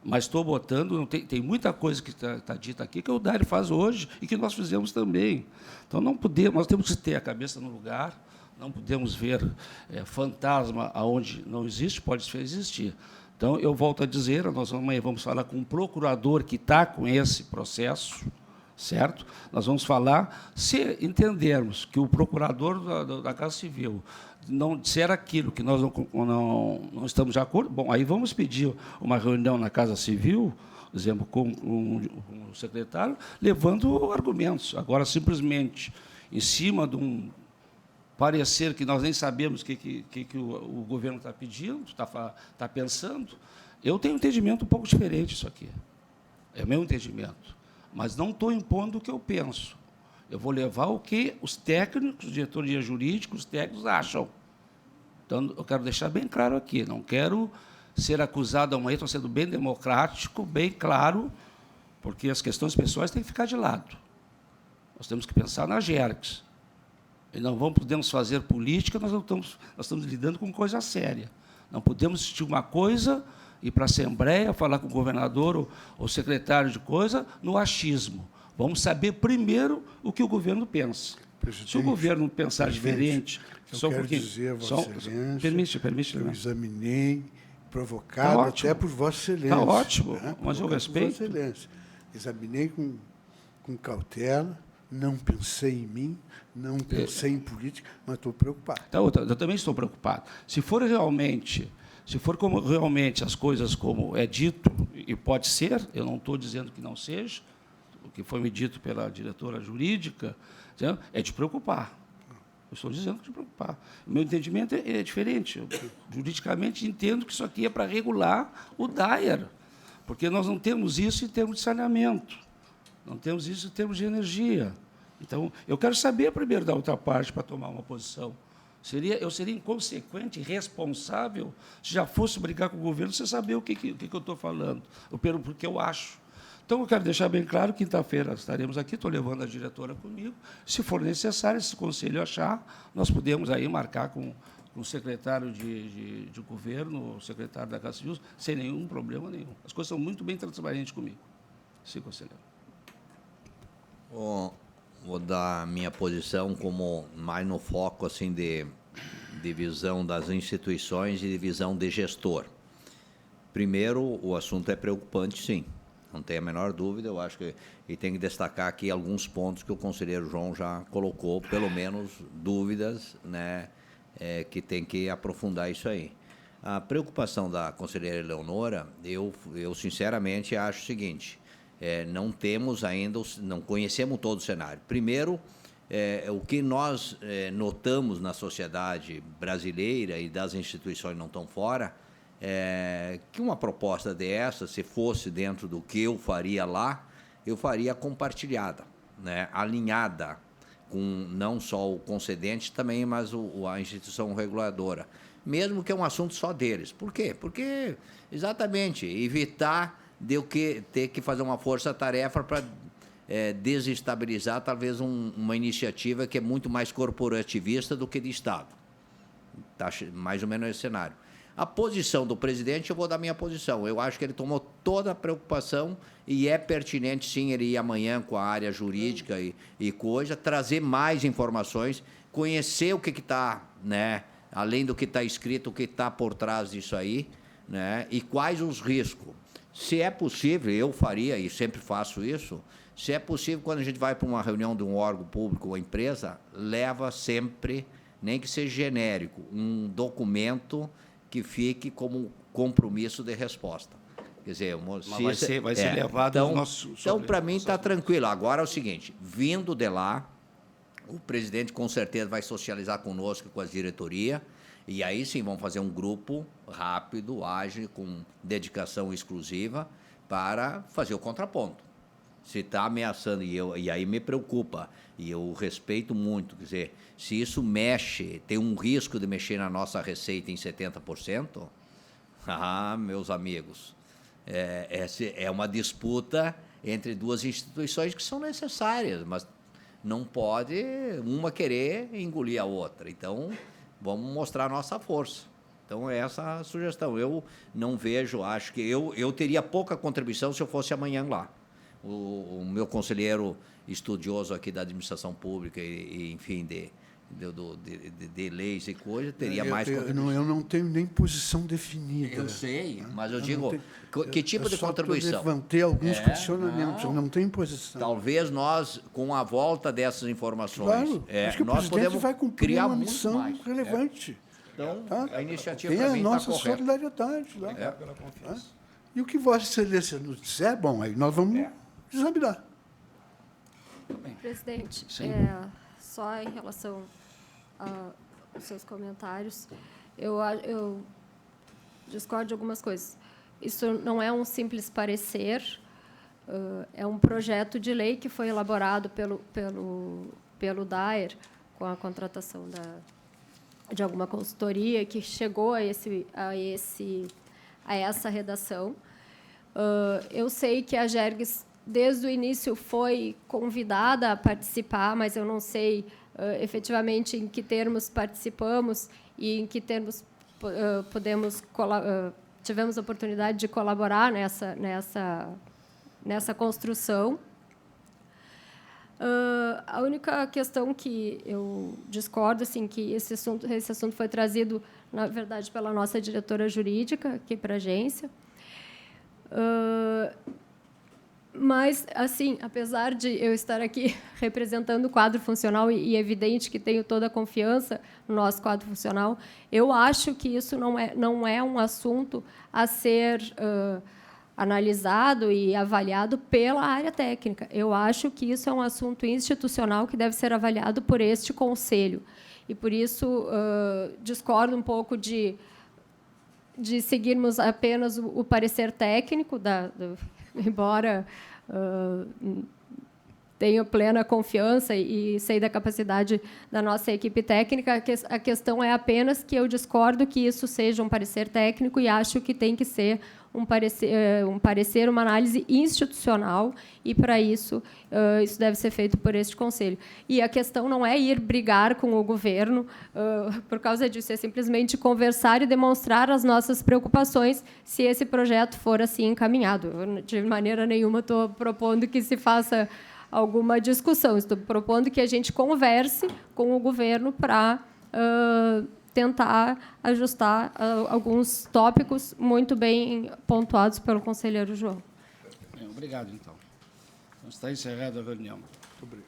mas estou botando, tem muita coisa que está dita aqui que o DAER faz hoje e que nós fizemos também. Então, não podemos, nós temos que ter a cabeça no lugar, não podemos ver fantasma aonde não existe, pode existir. Então, eu volto a dizer, nós amanhã vamos falar com um procurador que está com esse processo, certo? Nós vamos falar, se entendermos que o procurador da Casa Civil não disser aquilo que nós não estamos de acordo, bom, aí vamos pedir uma reunião na Casa Civil, por exemplo, com o secretário, levando argumentos. Agora, simplesmente, em cima de um parecer que nós nem sabemos o que o governo está pedindo, está pensando, eu tenho um entendimento um pouco diferente disso aqui. É meu entendimento. Mas não estou impondo o que eu penso. Eu vou levar o que os técnicos, diretoria jurídica, os técnicos acham. Então, eu quero deixar bem claro aqui, não quero ser acusado amanhã, estou sendo bem democrático, bem claro, porque as questões pessoais têm que ficar de lado. Nós temos que pensar na GERCS. E não podemos fazer política, nós estamos lidando com coisa séria. Não podemos assistir uma coisa, ir para a Assembleia, falar com o governador ou secretário de coisa, no achismo. Vamos saber primeiro o que o governo pensa. Se o governo pensar diferente... Eu quero dizer a Vossa Excelência permite, que eu examinei, provocado até por Vossa Excelência. Está ótimo, né? Mas eu respeito. Vossa Excelência. Examinei com cautela, não pensei em mim, não pensei em política, mas estou preocupado. Eu também estou preocupado. Se for como realmente as coisas como é dito, e pode ser, eu não estou dizendo que não seja, o que foi me dito pela diretora jurídica, é de preocupar. Eu estou dizendo que é de preocupar. O meu entendimento é diferente. Eu, juridicamente, entendo que isso aqui é para regular o DAER, porque nós não temos isso em termos de saneamento, não temos isso em termos de energia. Então, eu quero saber primeiro da outra parte para tomar uma posição. Eu seria inconsequente, irresponsável, se já fosse brigar com o governo, sem saber o que eu estou falando, porque eu acho. Então, eu quero deixar bem claro, quinta-feira estaremos aqui, estou levando a diretora comigo. Se for necessário, se o conselho achar, nós podemos aí marcar com o secretário de governo, o secretário da Casa Civil, sem nenhum problema nenhum. As coisas são muito bem transparentes comigo. Sim, conselheiro. Vou dar minha posição como mais no foco assim de visão das instituições e de visão de gestor. Primeiro, o assunto é preocupante, sim. Não tem a menor dúvida, eu acho que... E tem que destacar aqui alguns pontos que o conselheiro João já colocou, pelo menos dúvidas, né, que tem que aprofundar isso aí. A preocupação da conselheira Eleonora, eu sinceramente acho o seguinte, não temos ainda, não conhecemos todo o cenário. Primeiro, o que nós notamos na sociedade brasileira e das instituições não estão fora, que uma proposta dessa, se fosse dentro do que eu faria lá, eu faria compartilhada, né, alinhada com não só o concedente também, mas a instituição reguladora, mesmo que é um assunto só deles. Por quê? Porque, exatamente, evitar de eu ter que fazer uma força-tarefa para desestabilizar, talvez, uma iniciativa que é muito mais corporativista do que de Estado. Tá, mais ou menos esse cenário. A posição do presidente, eu vou dar minha posição. Eu acho que ele tomou toda a preocupação e é pertinente, sim, ele ir amanhã com a área jurídica e coisa, trazer mais informações, conhecer o que está, né, além do que está escrito, o que está por trás disso aí, né, e quais os riscos. Se é possível, eu faria, e sempre faço isso, se é possível, quando a gente vai para uma reunião de um órgão público ou empresa, leva sempre, nem que seja genérico, um documento que fique como compromisso de resposta. Quer dizer, vai ser levado então, ao nosso... Então, para mim, está tranquilo. Agora é o seguinte, vindo de lá, o presidente com certeza vai socializar conosco, com a diretoria, e aí sim vamos fazer um grupo rápido, ágil, com dedicação exclusiva, para fazer o contraponto. Se está ameaçando, e aí me preocupa, e eu respeito muito, quer dizer, se isso mexe, tem um risco de mexer na nossa receita em 70%, meus amigos, é uma disputa entre duas instituições que são necessárias, mas não pode uma querer engolir a outra. Então, vamos mostrar a nossa força. Então, é essa a sugestão. Eu não vejo, acho que eu teria pouca contribuição se eu fosse amanhã lá. O meu conselheiro estudioso aqui da administração pública e enfim, de leis e coisas, teria mais contribuição. Eu não tenho nem posição definida. Eu sei, mas eu digo, que tipo de contribuição? Eu levantei alguns questionamentos, eu não tenho posição. Talvez nós, com a volta dessas informações, Claro, acho que o nós presidente podemos vai cumprir criar uma muito missão mais. relevante. Então, Tá? a iniciativa Tem para a mim está nossa correta. solidariedade. Lá. Pela confiança. E o que Vossa Excelência nos disser, bom, aí nós vamos examinar. Presidente, Sim. só em relação aos seus comentários, eu discordo de algumas coisas. Isso não é um simples parecer, é um projeto de lei que foi elaborado pelo DAER, com a contratação de alguma consultoria, que chegou a essa redação. Eu sei que a Gerges, desde o início, foi convidada a participar, mas eu não sei efetivamente em que termos participamos e em que termos tivemos a oportunidade de colaborar nessa construção. A única questão que eu discordo, assim, que esse assunto foi trazido, na verdade, pela nossa diretora jurídica aqui para a agência. Mas, assim, apesar de eu estar aqui representando o quadro funcional e evidente que tenho toda a confiança no nosso quadro funcional, eu acho que isso não é um assunto a ser analisado e avaliado pela área técnica. Eu acho que isso é um assunto institucional que deve ser avaliado por este conselho. E, por isso, discordo um pouco de seguirmos apenas o parecer técnico, embora tenho plena confiança e sei da capacidade da nossa equipe técnica, a questão é apenas que eu discordo que isso seja um parecer técnico e acho que tem que ser um parecer, uma análise institucional, e, para isso, isso deve ser feito por este conselho. E a questão não é ir brigar com o governo por causa disso, é simplesmente conversar e demonstrar as nossas preocupações se esse projeto for assim encaminhado. Eu, de maneira nenhuma, estou propondo que se faça alguma discussão, estou propondo que a gente converse com o governo para tentar ajustar alguns tópicos muito bem pontuados pelo conselheiro João. Bem, obrigado, então. Está encerrada a reunião. Muito obrigado.